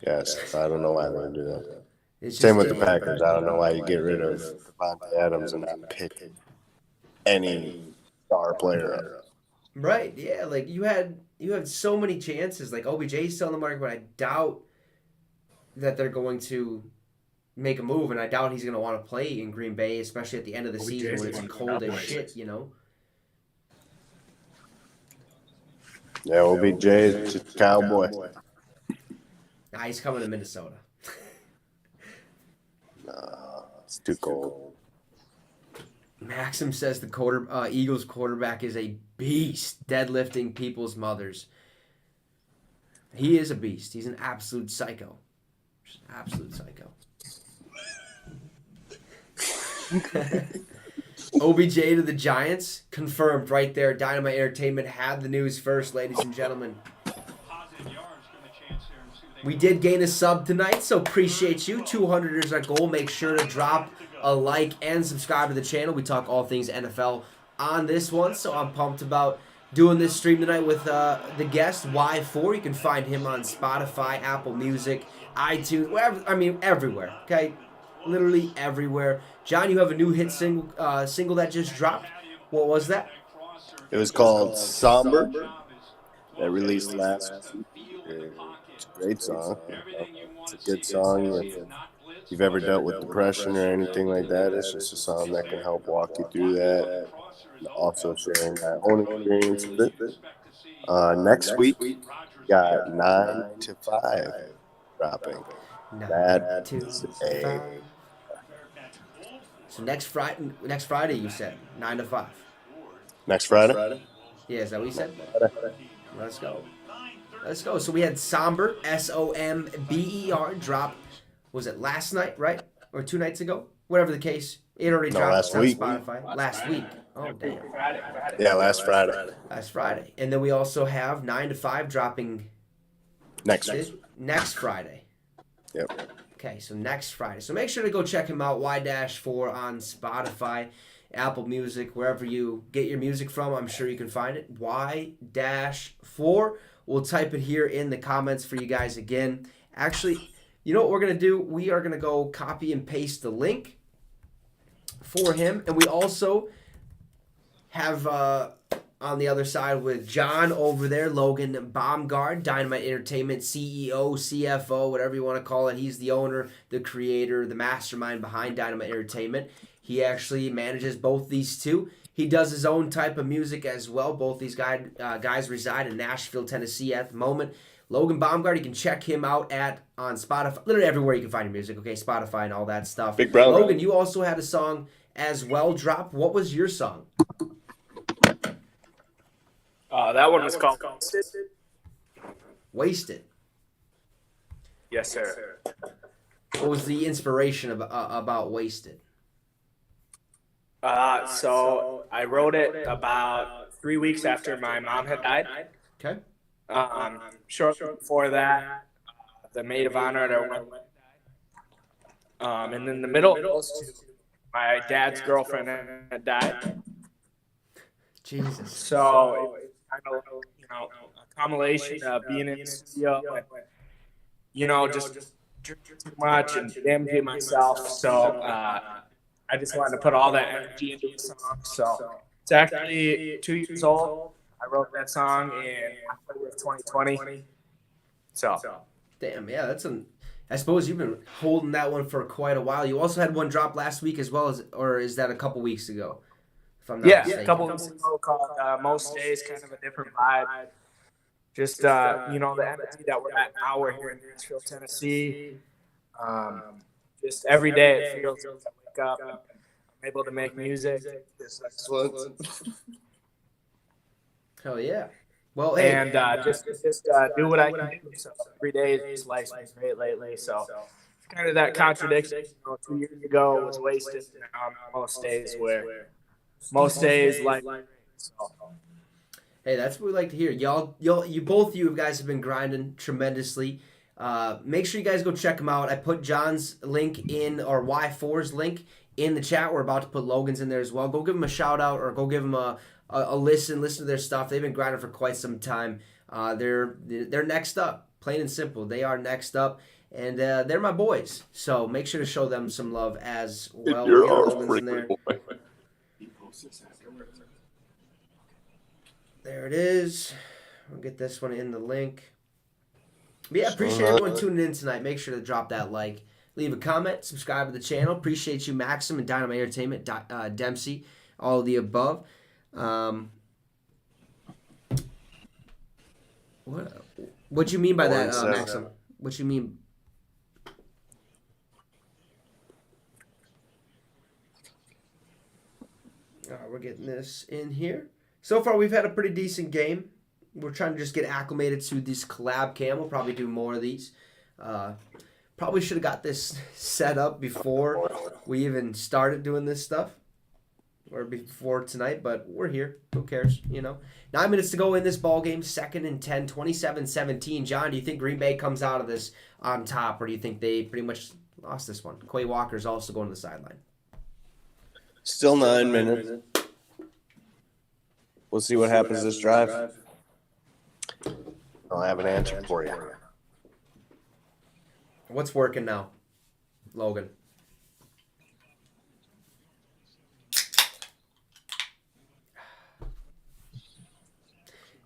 Yes, I don't know why they would do that. It's Same just with the Packers. I don't know why you get rid of Devontae Adams and not pick any star player up. Right, yeah. Like you had so many chances. Like OBJ's still on the market, but I doubt that they're going to make a move, and I doubt he's going to want to play in Green Bay, especially at the end of the season when it's cold as shit, you know? Yeah, OBJ is just a cowboy. Nah, he's coming to Minnesota. It's too cold. Maxim says the Eagles quarterback is a beast, deadlifting people's mothers. He is a beast. He's an absolute psycho. Just an absolute psycho. OBJ to the Giants, confirmed right there. Dynamite Entertainment had the news first, ladies and gentlemen. We did gain a sub tonight, so appreciate you. 200 is our goal. Make sure to drop a like and subscribe to the channel. We talk all things NFL on this one, so I'm pumped about doing this stream tonight with the guest, Y4. You can find him on Spotify, Apple Music, iTunes, wherever, everywhere, okay? Literally everywhere. John, you have a new hit single that just dropped. What was that? It was called Somber. That released last week. It's a great song. It's a good song. If you've ever dealt with depression or anything like that, it's just a song that can help walk you through that. And also sharing that own experience with it. Next week, we got 9 to 5 dropping. That is a... So next Friday you said 9 to 5. Next Friday? Yeah, is that what you said? Let's go. Let's go. So we had Somber, Somber, drop. Was it last night, right? Or 2 nights ago? Whatever the case. It already dropped last on week. Spotify. Last week. Oh, damn. Yeah, last Friday. Last Friday. And then we also have 9 to 5 dropping Next Friday. Yep. Okay, so next Friday. So make sure to go check him out, Y-4 on Spotify, Apple Music, wherever you get your music from. I'm sure you can find it. Y-4. We'll type it here in the comments for you guys again. Actually, you know what we're going to do? We are going to go copy and paste the link for him. And we also have on the other side with John over there, Logan Baumgard, Dynamite Entertainment CEO, CFO, whatever you want to call it. He's the owner, the creator, the mastermind behind Dynamite Entertainment. He actually manages both these two. He does his own type of music as well. Both these guys reside in Nashville, Tennessee at the moment. Logan Baumgart, you can check him out on Spotify, literally everywhere you can find your music, okay? Spotify and all that stuff. Big brother. Logan, you also had a song as well drop. What was your song? That one was called Wasted. Yes, sir. What was the inspiration about Wasted? So I wrote it about 3 weeks after my mom had died. Okay. Shortly before that, the maid of honor at our wedding. And in the middle of those two, my dad's girlfriend had died. Jesus. So it was kind of, a combination of being in the studio and, just drinking too much and damaging myself. So I just wanted to put all that energy into the song. So it's actually 2 years old. I wrote that song in October of 2020. So. Damn, yeah, I suppose you've been holding that one for quite a while. You also had one drop last week as well, or is that a couple weeks ago? If I'm not mistaken. A couple weeks ago called Most Days, kind of a different vibe. Just, the energy that we're at now, we're here in Nashville, Tennessee. Just every day it feels like I wake up and I'm able to make music. Hell yeah. Well, hey. And just do what I can do. So every day life's been great lately. So it's kind of that contradiction. 2 years ago was wasted. Now most days like. So. Hey, that's what we like to hear. Both you guys have been grinding tremendously. Make sure you guys go check them out. I put John's link in, or Y4's link in the chat. We're about to put Logan's in there as well. Go give them a shout out, or go give them a listen to their stuff. They've been grinding for quite some time. They're next up, plain and simple. They are next up, and they're my boys. So make sure to show them some love as well. Logan's in there. There it is. We'll get this one in the link. But yeah, appreciate everyone tuning in tonight. Make sure to drop that like, leave a comment, subscribe to the channel. Appreciate you, Maxim and Dynamite Entertainment, Dempsey, all of the above. What you mean by that, Maxim? What you mean? We're getting this in here. So far, we've had a pretty decent game. We're trying to just get acclimated to this collab cam. We'll probably do more of these. Probably should have got this set up before we even started doing this stuff. Or before tonight, but we're here. Who cares, 9 minutes to go in this ball game. 2nd and 10, 27-17. John, do you think Green Bay comes out of this on top, or do you think they pretty much lost this one? Quay Walker's also going to the sideline. Still 9 minutes. We'll see what happens this drive. I'll have an answer for you. What's working now, Logan?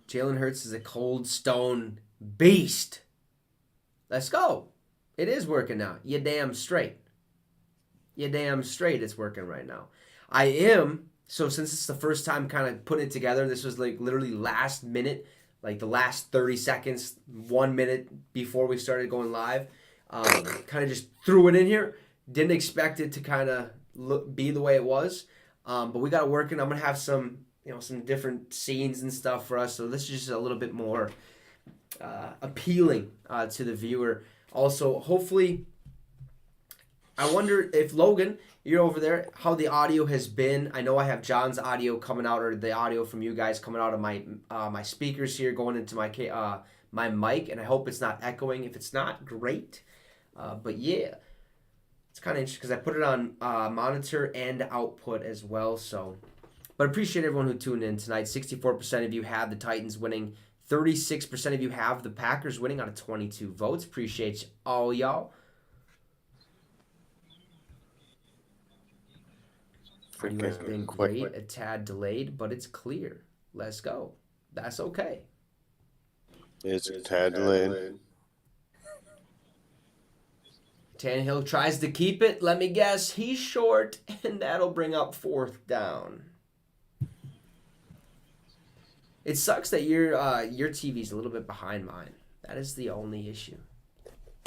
Jalen Hurts is a cold stone beast. Let's go. It is working now. You damn straight. It's working right now. So since it's the first time kind of putting it together, this was like literally last minute, like the last 30 seconds, 1 minute before we started going live. Kind of just threw it in here. Didn't expect it to kind of be the way it was. But we got it working. I'm going to have some different scenes and stuff for us. So this is just a little bit more appealing to the viewer. Also, hopefully, I wonder if Logan, you're over there, how the audio has been. I know I have John's audio coming out, or the audio from you guys coming out of my my speakers here, going into my my mic, and I hope it's not echoing. If it's not, great. But yeah, it's kind of interesting because I put it on monitor and output as well. So, but appreciate everyone who tuned in tonight. 64% of you have the Titans winning. 36% of you have the Packers winning out of 22 votes. Appreciate all y'all. Audio has been great, a tad delayed, but it's clear. Let's go. That's okay. It's a tad delayed. Tannehill tries to keep it. Let me guess, he's short, and that'll bring up 4th down. It sucks that your TV's a little bit behind mine. That is the only issue.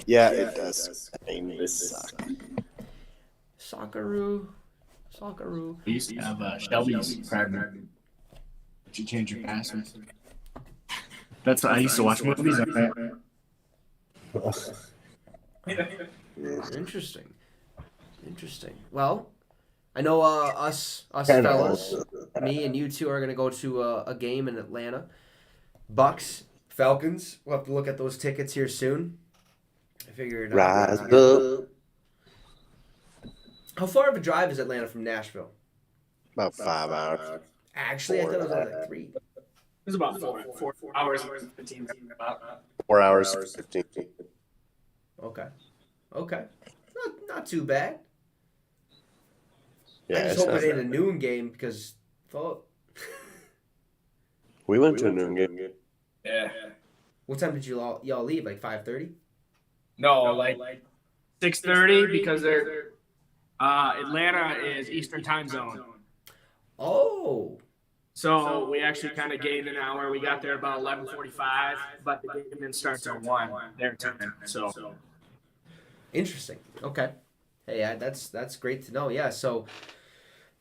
Yeah, it does. I mean, this sucks. Socceroo. I used to have Shelby's private. Did you change your password? That's what I used to watch movies on that. Interesting. Well, I know us fellas. Me and you two are going to go to a game in Atlanta. Bucks, Falcons. We'll have to look at those tickets here soon. I figure it out. Rise up. How far of a drive is Atlanta from Nashville? About 5 hours. Actually, I thought it was only like 3. It was about 4 hours and 15 minutes. About. 4 hours, 15. Okay. Not too bad. Yeah, I just it's hope not it ain't a bad. noon game because, fuck. We went to a noon game. Yeah. What time did y'all leave? Like 5:30? No, like 6:30 because they're Atlanta is Eastern time zone. Oh. So we actually kind of gained an hour. We got there about 11:45, but the game then starts at 1 their time. So Interesting. Okay. Hey, that's great to know. Yeah, so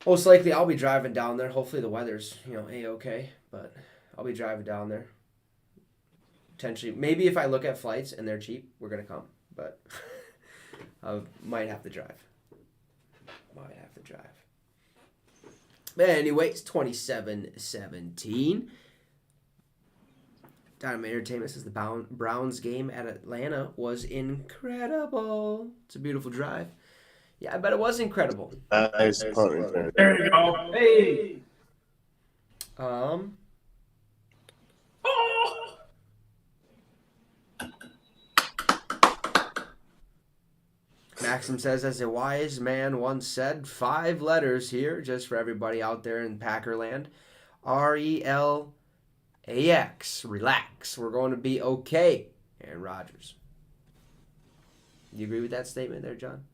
most likely I'll be driving down there. Hopefully the weather's, A-okay, but I'll be driving down there. Potentially, maybe if I look at flights and they're cheap, we're going to come, but I might have to drive. But anyways, 27-17. Dynamite Entertainment says the Browns game at Atlanta was incredible. It's a beautiful drive. Yeah, I bet it was incredible. Nice punt return. there you go. Hey. Maxim says, as a wise man once said, 5 letters here, just for everybody out there in Packerland. RELAX. Relax. We're going to be okay. Aaron Rodgers. You agree with that statement there, John?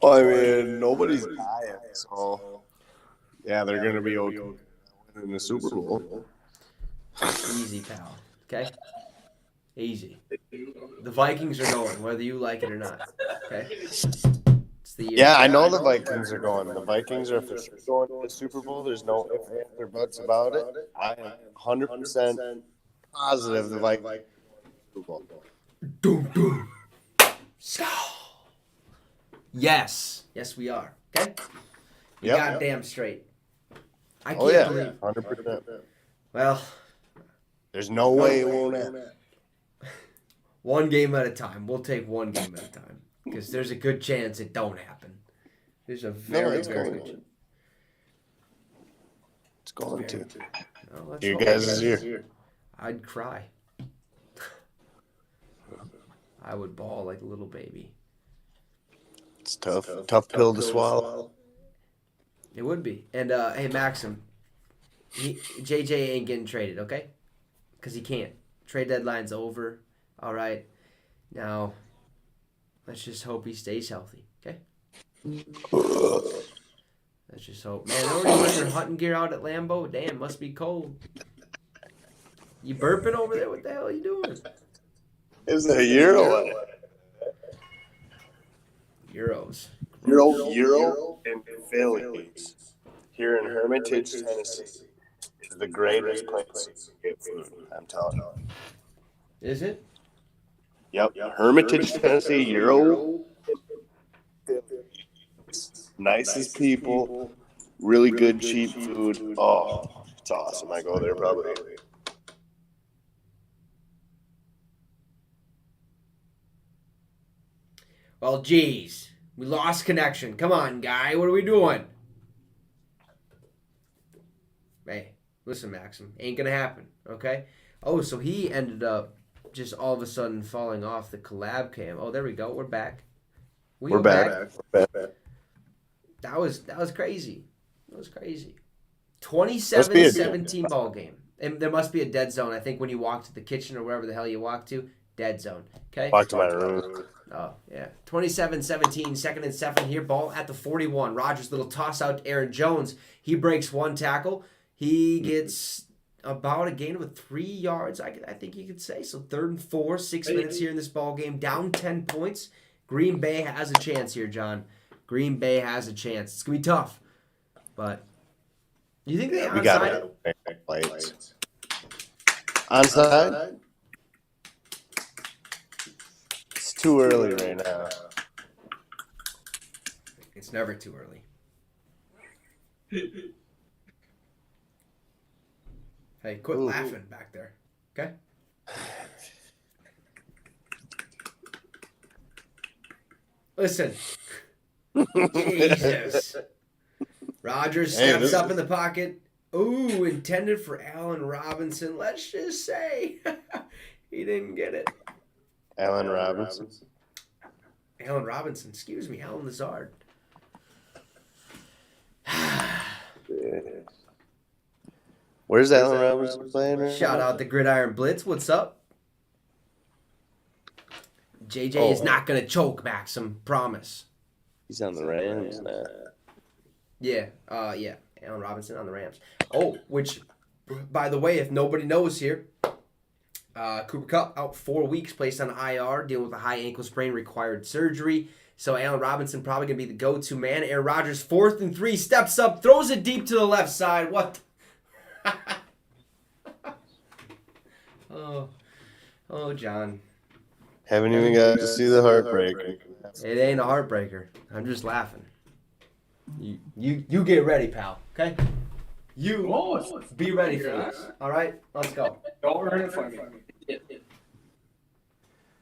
Well, I mean, nobody's dying, so yeah, they're gonna be okay in the Super Bowl. Easy, pal. Okay? Easy. The Vikings are going, whether you like it or not. Okay? It's the year. Yeah, I know the Vikings are going. The Vikings are for sure going to the Super Bowl. There's no ifs, ands, or buts about it. I am 100% positive the Vikings are Super Bowl. Doom, doom. Yes. Yes, we are. Okay? You Yep. goddamn straight. I can't Oh yeah, believe. 100%. Well, There's no way it won't happen. one game at a time. We'll take one game at a time. Because there's a good chance it don't happen. There's a very, it's very going good chance. It's going to. Well, let's You hope. guys is here. I'd cry. I would bawl like a little baby. It's tough. Tough pill to swallow. It would be. And, hey, Maxim, JJ ain't getting traded, okay? Because he can't. Trade deadline's over. All right. Now, let's just hope he stays healthy, okay? Let's just hope. Man, they're already wearing their hunting gear out at Lambeau. Damn, must be cold. You burping over there? What the hell are you doing? Is it a Euro? Euros. Euro in Phillies here in Hermitage, Tennessee is the greatest place to get food. I'm telling you. Is it? Yep. Hermitage, Tennessee, Euro. Nicest people, really good, cheap food. Oh, it's awesome. I go there probably. Well, geez. We lost connection. Come on, guy. What are we doing? Hey, listen, Maxim. Ain't gonna happen, okay? Oh, so he ended up just all of a sudden falling off the collab cam. Oh, there we go. We're back. We're back. We're back. That was crazy. That was crazy. 27-17 ball game. And there must be a dead zone. I think when you walk to the kitchen or wherever the hell you walk to, dead zone. Okay? Walk to my room. Oh, yeah. 27-17, second and 7 here. Ball at the 41. Rodgers, little toss out to Aaron Jones. He breaks one tackle. He gets about a gain of 3 yards, I think you could say. So 3rd and 4, 6 minutes here in this ball game. Down 10 points. Green Bay has a chance here, John. Green Bay has a chance. It's going to be tough. But you think they We got onside it? it. Onside? It's too early right now. It's never too early. Hey, quit Ooh. laughing back there. Okay? Listen. Jesus. Rogers Hey, steps this up is- in the pocket. Ooh, intended for Allen Robinson. Let's just say he didn't get it. Allen Robinson. Allen Robinson, excuse me, Allen Lazard. Where's Allen Robinson playing right Shout now? out the Gridiron Blitz. What's up? JJ Oh. is not going to choke, Maxim. Promise. He's on the Rams now. Yeah, yeah. Allen Robinson on the Rams. Oh, which, by the way, if nobody knows here, Cooper Kupp out 4 weeks, placed on IR, dealing with a high ankle sprain, required surgery. So Allen Robinson probably going to be the go-to man. Aaron Rodgers, 4th and 3, steps up, throws it deep to the left side. What? Oh, John. Haven't even got to see the heartbreak. It ain't a heartbreaker. I'm just laughing. You get ready, pal. Okay? You be ready for this. All right? Let's go. Don't ruin it for me.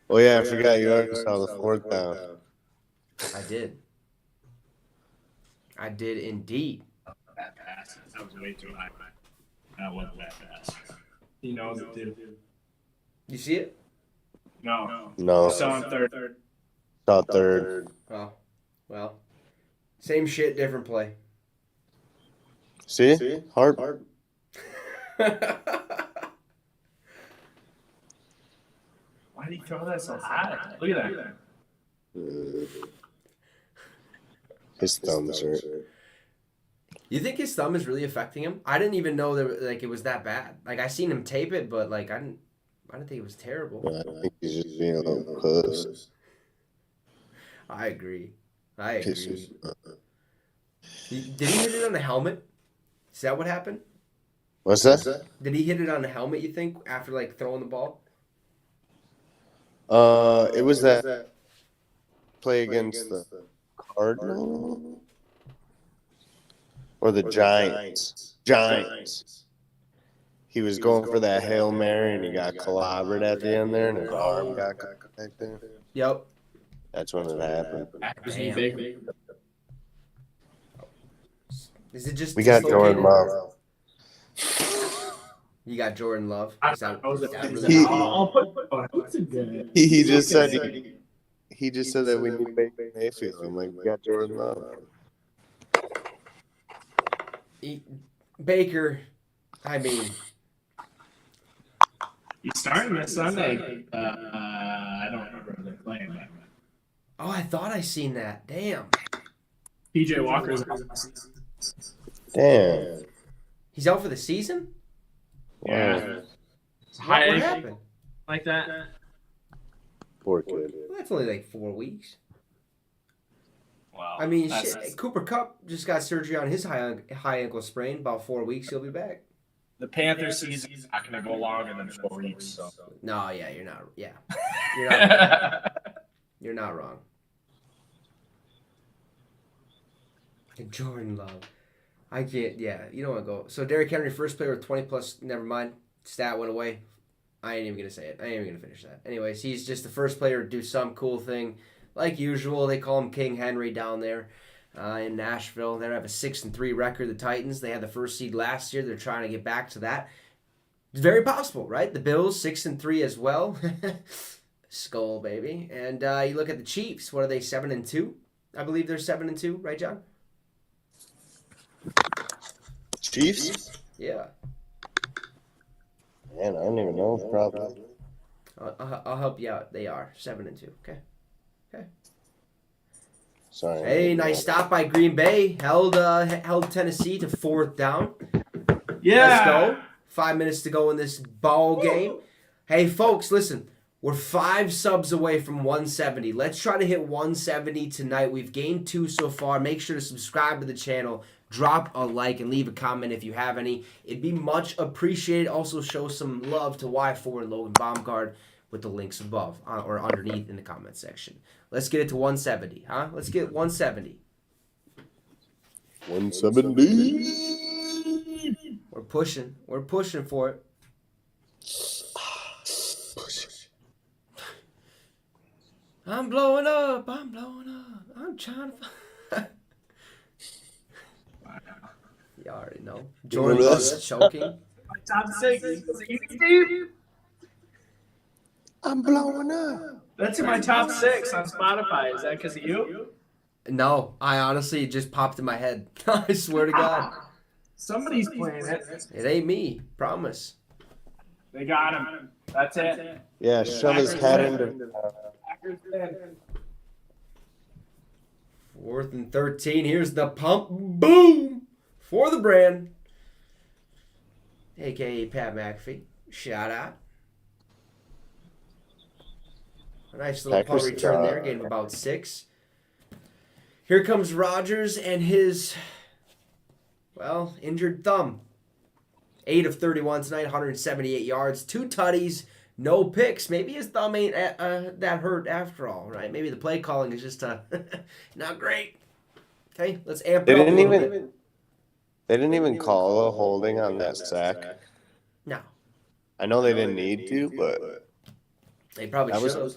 Oh yeah, I forgot you already saw the 4th down. I did. I did indeed. That pass. That was way too high. That wasn't that pass. He knows it too. You see it? No. No, Saw him third. saw 3rd. Oh, well. Same shit, different play. See? Hard. Why did he throw that so high? Look at that. His thumbs hurt. You think his thumb is really affecting him? I didn't even know that it was that bad. Like I seen him tape it, but I didn't think it was terrible. I think he's just being a little puss. I agree. Did Pisses. he hit it on the helmet? Is that what happened? What's that? Did he hit it on the helmet, you think, after throwing the ball? It was that play against the Cardinals or the Giants. Giants. He was going for that Hail Mary and he got clobbered at the end there and his arm got connected. Yep. That's when it happened. Damn. Is it just We got dislocated? Jordan Love. You got Jordan Love. Is that really He- I'll put that's a good. He just said he just said that we need Baker Mayfield. I'm like, we got Jordan Love. Baker, I mean, He's starting this Sunday. I don't remember who they're playing. But oh, I thought I seen that. Damn. PJ Walker's. Damn. He's out for the season? Yeah. What happened? Like that. Poor kid. Well, that's only 4 weeks. Wow. I mean, shit, Cooper Kupp just got surgery on his high ankle sprain. About 4 weeks, he'll be back. The Panthers season is not going to go longer than 4 weeks. So. No, yeah, you're not. Yeah, you're not. You're not wrong. Jordan Love. I can't. Yeah, you don't want to go. So Derrick Henry, first player with 20 plus. Never mind. Stat went away. I ain't even gonna say it. I ain't even gonna finish that. Anyways, he's just the first player to do some cool thing, like usual. They call him King Henry down there in Nashville. They have a 6-3 record. The Titans. They had the first seed last year. They're trying to get back to that. It's very possible, right? The Bills 6-3 as well. Skull baby. And you look at the Chiefs. What are they? 7-2. I believe they're 7-2, right, John? Chiefs? Yeah. Man, I don't even know. Probably. I'll help you out. They are 7-2. Okay. Sorry. Hey, nice stop by Green Bay. Held Tennessee to 4th down. Yeah. Let's go. 5 minutes to go in this ball game. Hey, folks, listen. We're 5 subs away from 170. Let's try to hit 170 tonight. We've gained 2 so far. Make sure to subscribe to the channel. Drop a like and leave a comment if you have any. It'd be much appreciated. Also, show some love to Y4 and Logan Baumgard with the links above or underneath in the comment section. Let's get it to 170, huh? Let's get 170. 170. We're pushing. We're pushing for it. I'm blowing up. I'm blowing up. I'm trying to. You already know. Jordan Remember Love's that? choking. Top 6. Is it you, Steve? I'm blowing up. That's in my top 6 on Spotify. Is that because of you? No, I honestly it just popped in my head. I swear to God. Somebody's playing it. It ain't me. Promise. They got him. That's it. Yeah, shove his head into. Packers win. 4th and 13. Here's the pump. Boom! For the brand. AKA Pat McAfee. Shout out. A nice little punt return there. Getting about 6. Here comes Rodgers and his, well, injured thumb. 8 of 31 tonight, 178 yards, 2 tutties, no picks. Maybe his thumb ain't that hurt after all, right? Maybe the play calling is just not great. Okay, let's amp it up a little bit. They didn't even call a holding on that sack. No. I know they didn't need to, but They probably That was- should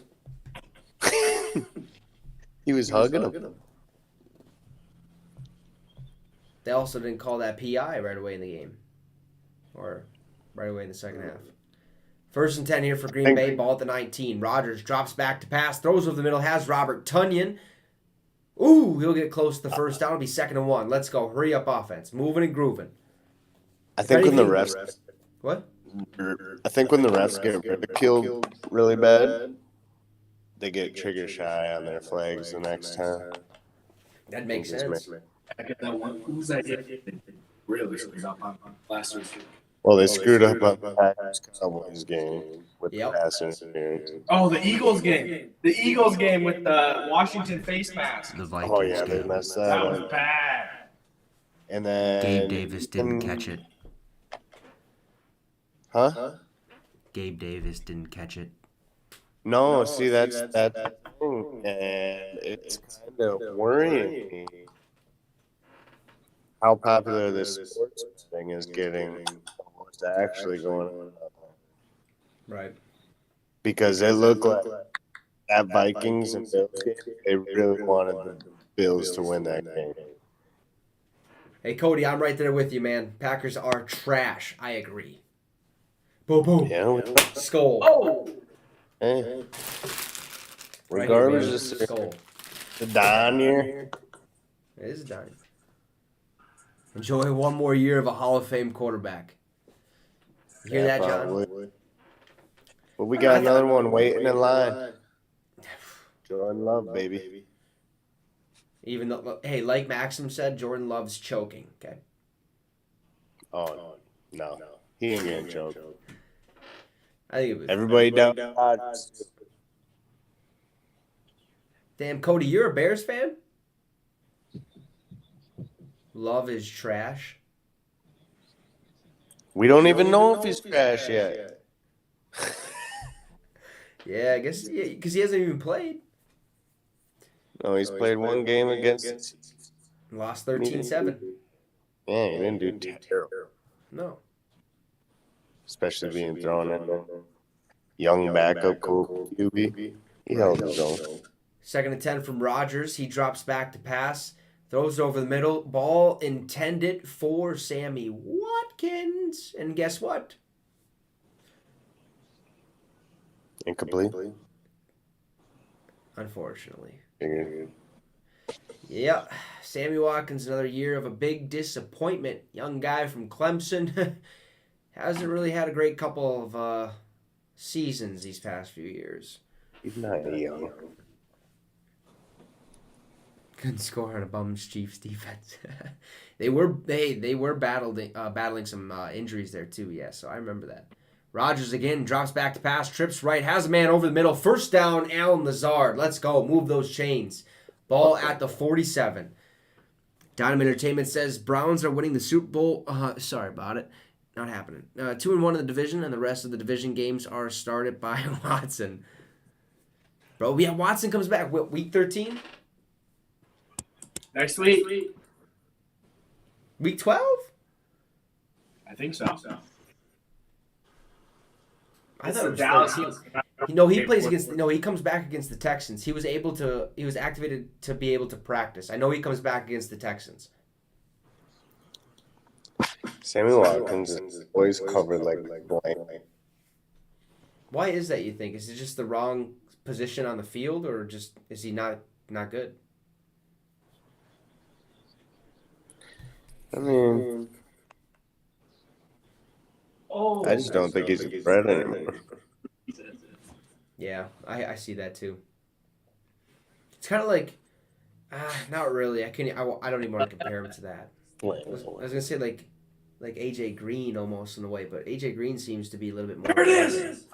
have. he was hugging him. They also didn't call that PI right away in the game. Or right away in the second half. 1st and 10 here for Green Bay. Ball at the 19. Rodgers drops back to pass. Throws over the middle. Has Robert Tonyan. Ooh, he'll get close to the first down. It'll be 2nd and 1. Let's go. Hurry up offense. Moving and grooving. I think when the refs, What? I think when the refs get ridiculed really bad, they get trigger shy on their flags the next time. That makes sense. I get that one. Who's that? Really screwed up on last week. Well, they screwed up on the Packers Cowboys game with the pass interference. Oh, the Eagles game. The Eagles game with the Washington face mask. The Vikings Oh yeah, they game. messed That that was up. bad. And then Gabe Davis didn't catch it. Huh? Gabe Davis didn't catch it. No, see that's that thing, and it's kind of worrying me how popular this sports thing is getting. What's actually going on? Right. Because it looked like that Vikings and Bills game, they really wanted the Bills to win that game. Hey, Cody, I'm right there with you, man. Packers are trash. I agree. Boom, boom. Yeah. Skull. Oh, Hey. Right Regardless here, of skull. the Don here. It is done. Enjoy one more year of a Hall of Fame quarterback. You hear that, John? Probably. But we got another one waiting in line. Jordan Love, baby. Even though, hey, like Maxim said, Jordan Love's choking. Okay. Oh, no. He ain't getting choked. I think it was. Everybody down. Damn, Cody, you're a Bears fan? Love is trash. We don't even know if he's trash yet. Yeah, I guess because he hasn't even played. No, he's played one game against. Lost 13-7. Yeah, he didn't do terrible. No. Especially being thrown in there. Young backup QB. He held his own. 2nd and 10 from Rodgers. He drops back to pass. Throws over the middle. Ball intended for Sammy Watkins. And guess what? Incomplete. Unfortunately. Figured. Yeah. Sammy Watkins, another year of a big disappointment. Young guy from Clemson. Hasn't really had a great couple of seasons these past few years. He's not young. Couldn't score on a bums Chiefs defense. they were battling some injuries there too. Yeah, so I remember that. Rodgers again drops back to pass, trips right, has a man over the middle. First down, Allen Lazard. Let's go, move those chains. Ball at the 47. Dynam Entertainment says Browns are winning the Super Bowl. Sorry about it. Not happening. 2-1 in the division, and the rest of the division games are started by Watson. Bro, yeah, Watson comes back. What, week 13? next week. Week 12? I think so. I It's thought the it was Dallas 13. Eagles. No, he plays against. No, he comes back against the Texans. He was activated to be able to practice. I know he comes back against the Texans. Sammy Watkins is always covered like blank. Why is that, you think? Is it just the wrong position on the field, or just is he not good? I mean, I just don't think he's a threat anymore. Yeah, I see that too. It's kind of like, not really. I don't even want to compare him to that. I was gonna say like AJ Green almost in a way, but AJ Green seems to be a little bit more. There it is.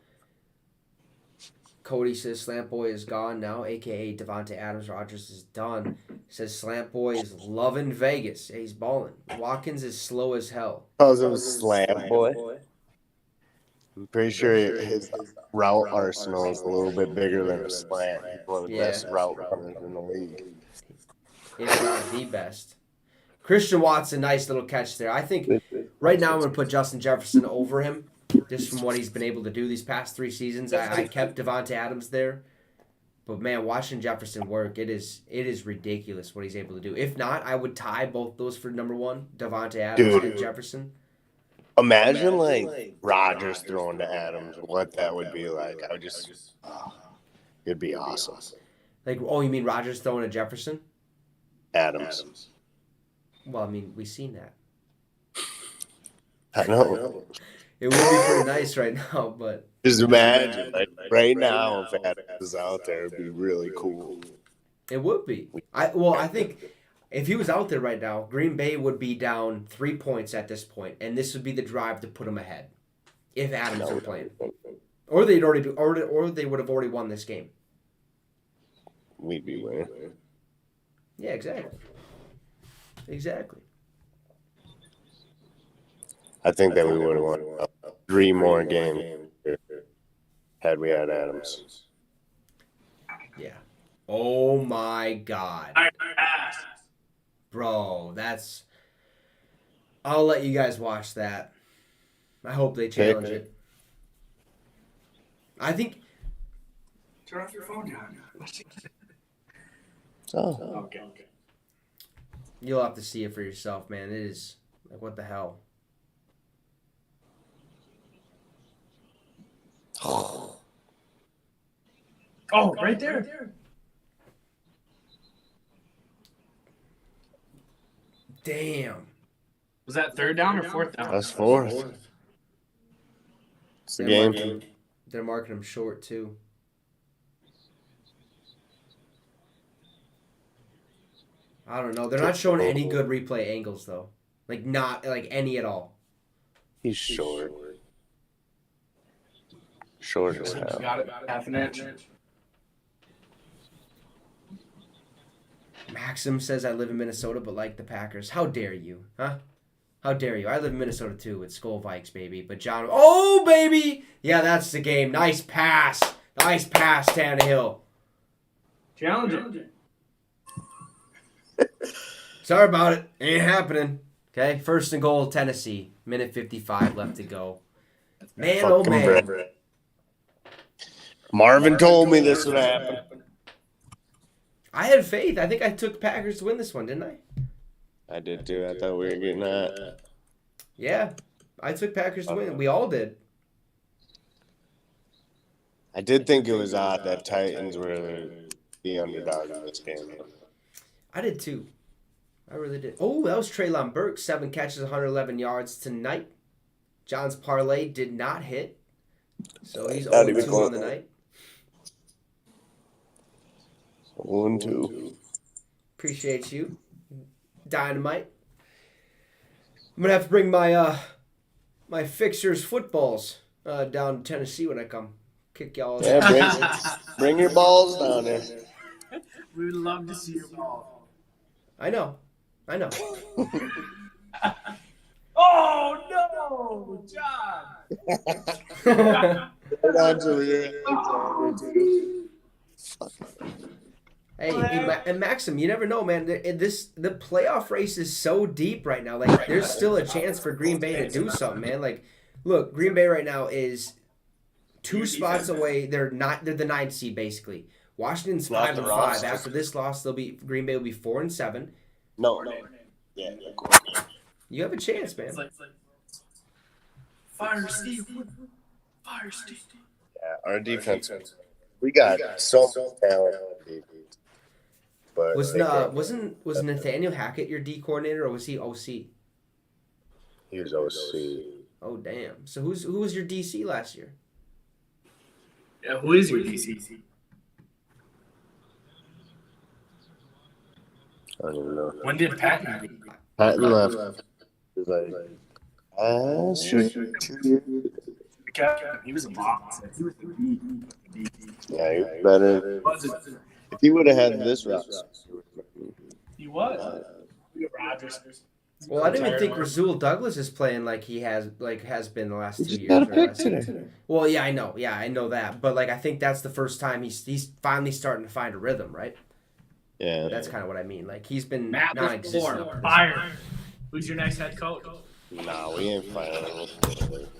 Cody says Slant Boy is gone now, aka Devontae Adams. Rogers is done. Says Slant Boy is loving Vegas. Yeah, he's balling. Watkins is slow as hell. Calls him Slam Boy. I'm pretty sure his route arsenal is a little bit bigger than a slant. He's one of the best route runners in the league. If not the best. Christian Watson, nice little catch there. I think right now I'm going to put Justin Jefferson over him, just from what he's been able to do these past 3 seasons. I kept Devontae Adams there. But, man, watching Jefferson work, it is ridiculous what he's able to do. If not, I would tie both those for number 1, Devontae Adams and Jefferson. Imagine like Rodgers throwing to Adams, what that would be like. I would just, it'd be awesome. Like, oh, you mean Rodgers throwing to Jefferson? Adams. Well, I mean, we've seen that. I know. It would be pretty nice right now, but Just imagine, like, right now, if Adams is out there, it'd be really cool. it would be. I think if he was out there right now, Green Bay would be down 3 points at this point, and this would be the drive to put them ahead. If Adams were playing, or they would have already won this game. We'd be winning. Yeah, exactly. Exactly. I think that we would have won 3 more games had we had Adams. Yeah. Oh my God. Bro, that's... I'll let you guys watch that. I hope they challenge it. I think... Turn off your phone, John. Okay. You'll have to see it for yourself, man. It is... Like, what the hell? Oh, right there. Damn. Was that 3rd down or 4th down? That's 4th. It's the game. They're marking him short, too. I don't know. They're not showing any good replay angles, though. Like, not, like, any at all. He's short. Short as hell. Got it. Half an inch. Maxim says I live in Minnesota but like the Packers. How dare you, huh? How dare you? I live in Minnesota too with Skull Vikes, baby. But John, oh baby, yeah, that's the game. Nice pass, Tannehill. Challenging. Sorry about it. Ain't happening. Okay, 1st and goal, Tennessee. Minute 55 left to go. Man, oh man. Marvin told me this would happen. I had faith. I think I took Packers to win this one, didn't I? I did too. I thought we were getting that. Yeah, I took Packers to win. We all did. I did think it was odd that Titans were the underdog in this game. I did too. I really did. Oh, that was Treylon Burks. 7 catches, 111 yards tonight. John's parlay did not hit. So he's 0-2 on the night. 1-2. Appreciate you. Dynamite. I'm going to have to bring my my fixers footballs down to Tennessee when I come. Kick y'all. Yeah, bring your balls down there. We would love to see your ball. I know. Oh, no, John. Hey, And Maxim, you never know, man. The playoff race is so deep right now. Like, there's still a chance for Green Bay to do something, man. Like, look, Green Bay right now is 2 spots away. They're the 9th seed basically. Washington's Not the 5-5. roster. After this loss, Green Bay will be 4-7. No. Yeah. You have a chance, man. Fire Steve. Fire Steve. Yeah, our defense. We got so much talent on defense. But Was Nathaniel Hackett your D coordinator, or was he OC? he was OC. Oh damn! So who was your DC last year? Yeah, who is your DC? I don't even know. When did Patton leave? Patton left. It was like, 2 years. He was a boss. He was Yeah, he was better. If he would have had this route, He was. Rodgers. Well, I didn't even think Rasul Douglas is playing like he has been the last 2 just years. got a or pick last- today. Well, yeah, I know. Yeah, I know that. But like, I think that's the first time he's finally starting to find a rhythm, right? Yeah. That's kind of what I mean. Like, he's been Matt non-existent. Fire. Who's your next head coach? Nah, we ain't firing.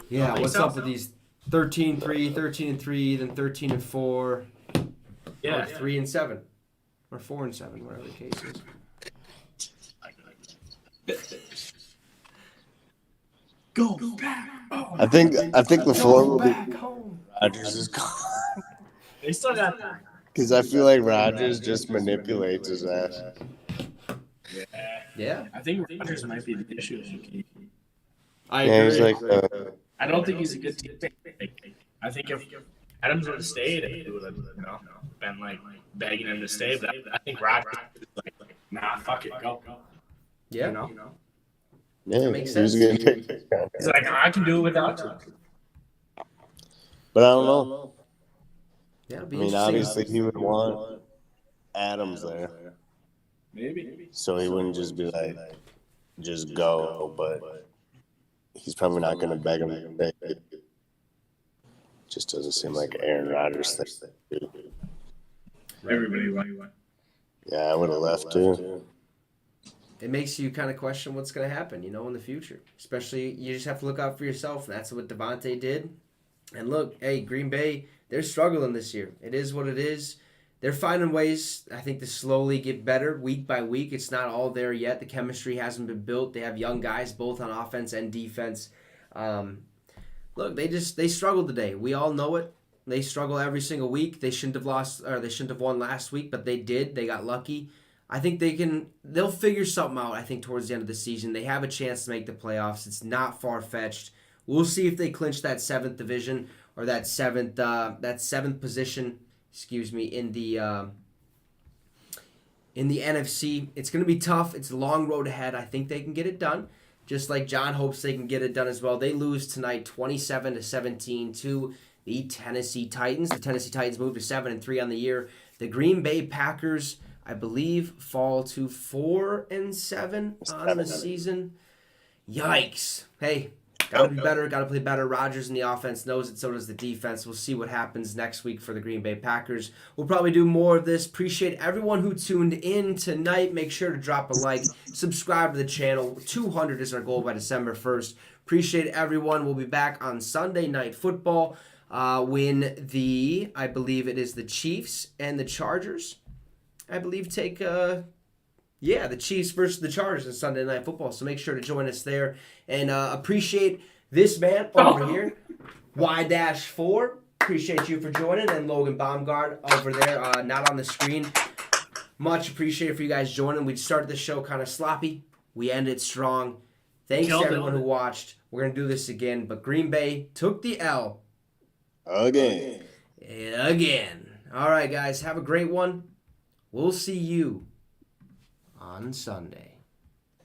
Yeah, what's so. up with these 13-3, 13-3, then 13-4, Yeah. or 3-7, or 4-7, whatever the case is. Go back. Oh, I think LaFleur will be Back home. Rodgers is gone. they still got. Because I feel like Rodgers just manipulates his ass. Yeah, I think Rodgers might be the issue. I Yeah, agree. he's like, I don't think he's a good team. I think if Adams would have stayed, it would have been like begging him to stay. But I think Rodgers is like, nah, fuck it, go. Yeah. You know? yeah, makes he was sense. gonna take this guy. He's like, I can do it without you. But I don't know. Yeah, it'll I be mean, interesting. obviously he would want Adams there, Maybe. so he wouldn't just be like, just go. But he's probably not gonna beg him to stay. Just doesn't seem like Aaron Rodgers thing. Everybody won. Yeah, I would have left too. It makes you kind of question what's going to happen, in the future. Especially, you just have to look out for yourself, and that's what Devontae did. And look, hey, Green Bay, they're struggling this year. It is what it is. They're finding ways, I think, to slowly get better week by week. It's not all there yet. The chemistry hasn't been built. They have young guys both on offense and defense. Look, they struggled today. We all know it. They struggle every single week. They shouldn't have won last week, but they did. They got lucky. I think they'll figure something out, I think, towards the end of the season. They have a chance to make the playoffs. It's not far-fetched. We'll see if they clinch that 7th division or that seventh position, in the NFC. It's going to be tough. It's a long road ahead. I think they can get it done. Just like John hopes they can get it done as well. They lose tonight 27-17 to the Tennessee Titans. The Tennessee Titans move to 7-3 on the year. The Green Bay Packers, I believe, fall to 4-7 on the season. Yikes. Hey, gotta be better, gotta play better. Rodgers in the offense knows it, so does the defense. We'll see what happens next week for the Green Bay Packers. We'll probably do more of this. Appreciate everyone who tuned in tonight. Make sure to drop a like, subscribe to the channel. 200 is our goal by December 1st. Appreciate everyone. We'll be back on Sunday Night Football when I believe it is the Chiefs and the Chargers, I believe, take the Chiefs versus the Chargers in Sunday Night Football. So make sure to join us there. And appreciate this man over here, Y-4. Appreciate you for joining. And Logan Baumgart over there, not on the screen. Much appreciated for you guys joining. We started the show kind of sloppy. We ended strong. Thanks to everyone who watched. We're going to do this again. But Green Bay took the L. Again. All right, guys. Have a great one. We'll see you on Sunday.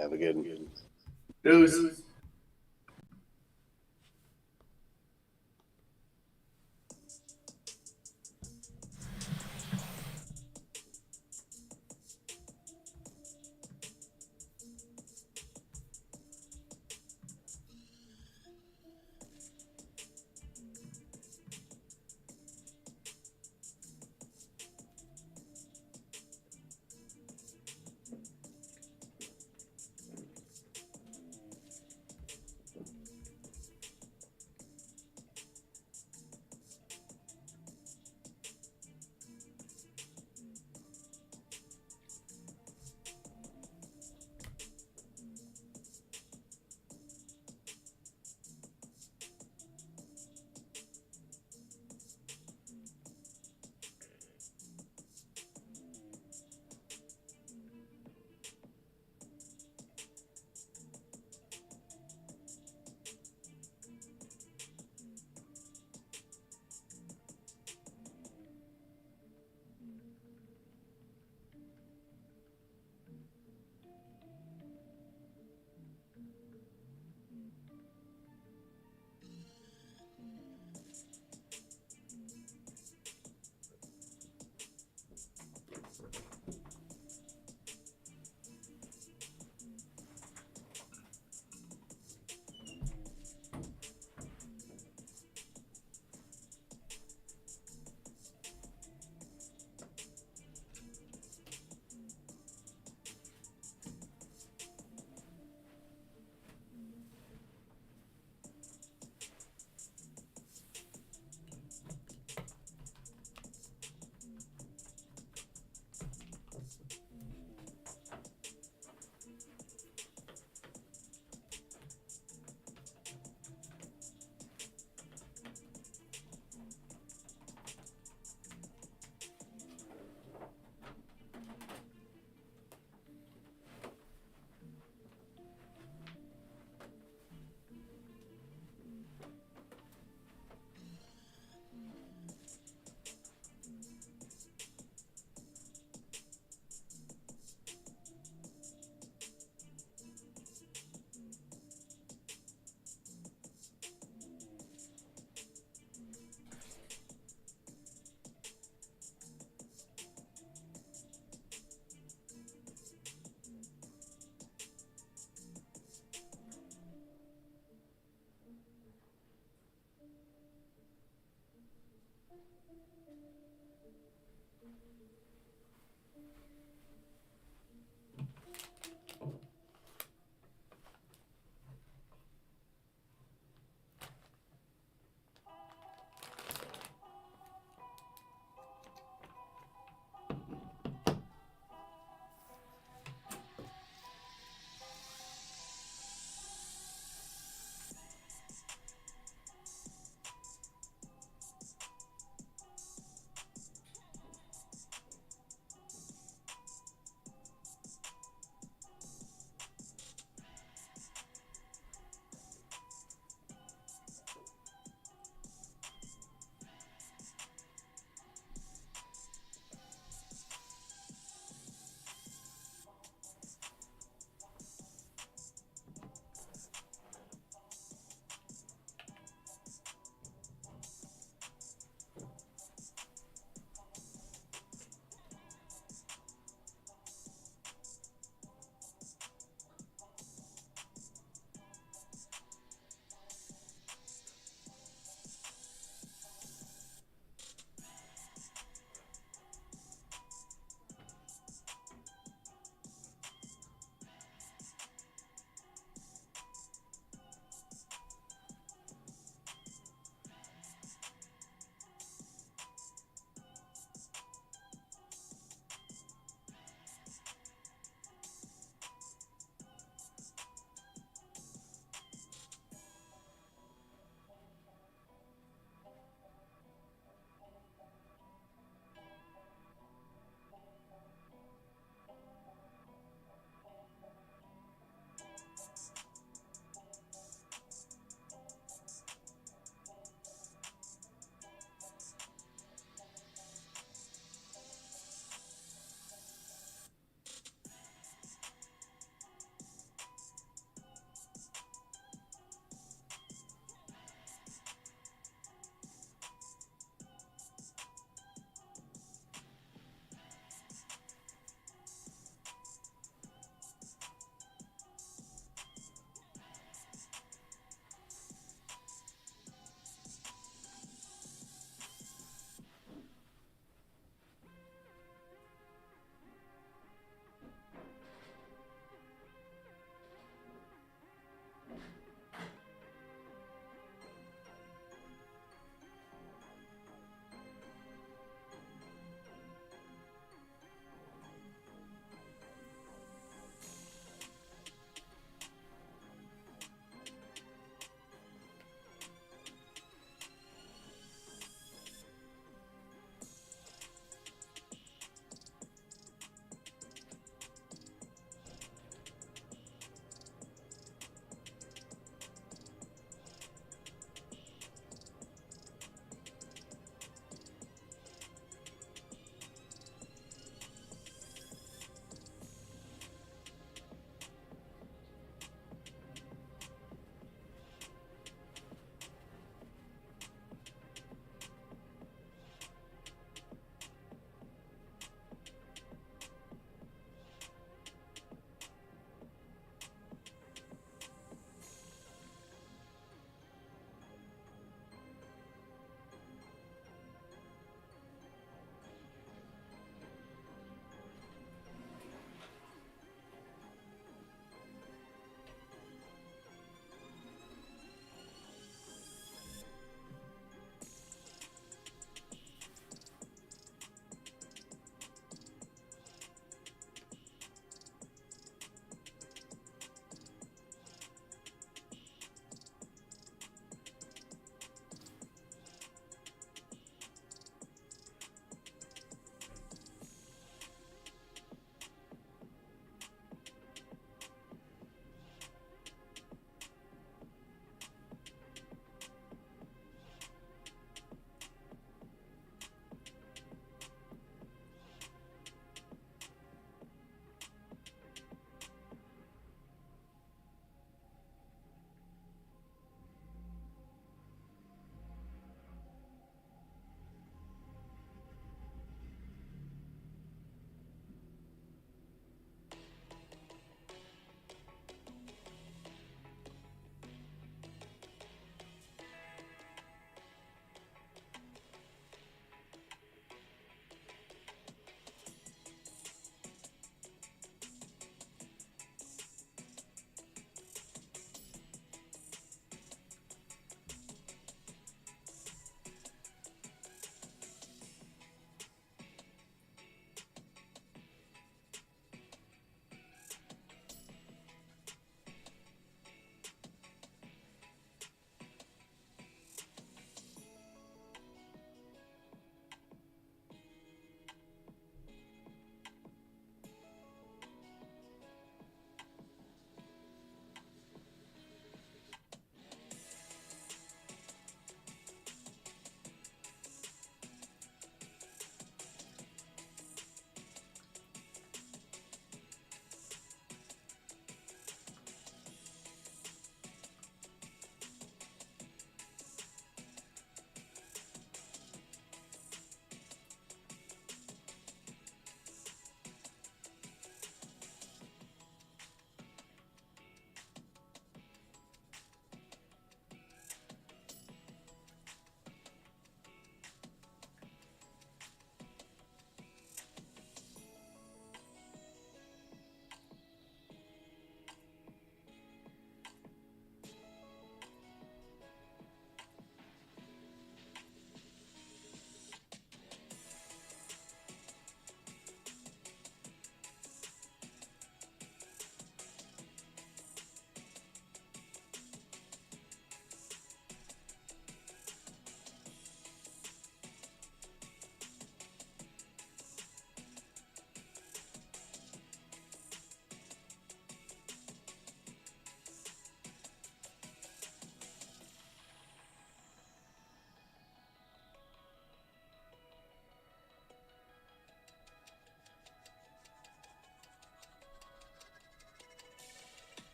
Have a good one. Deuce.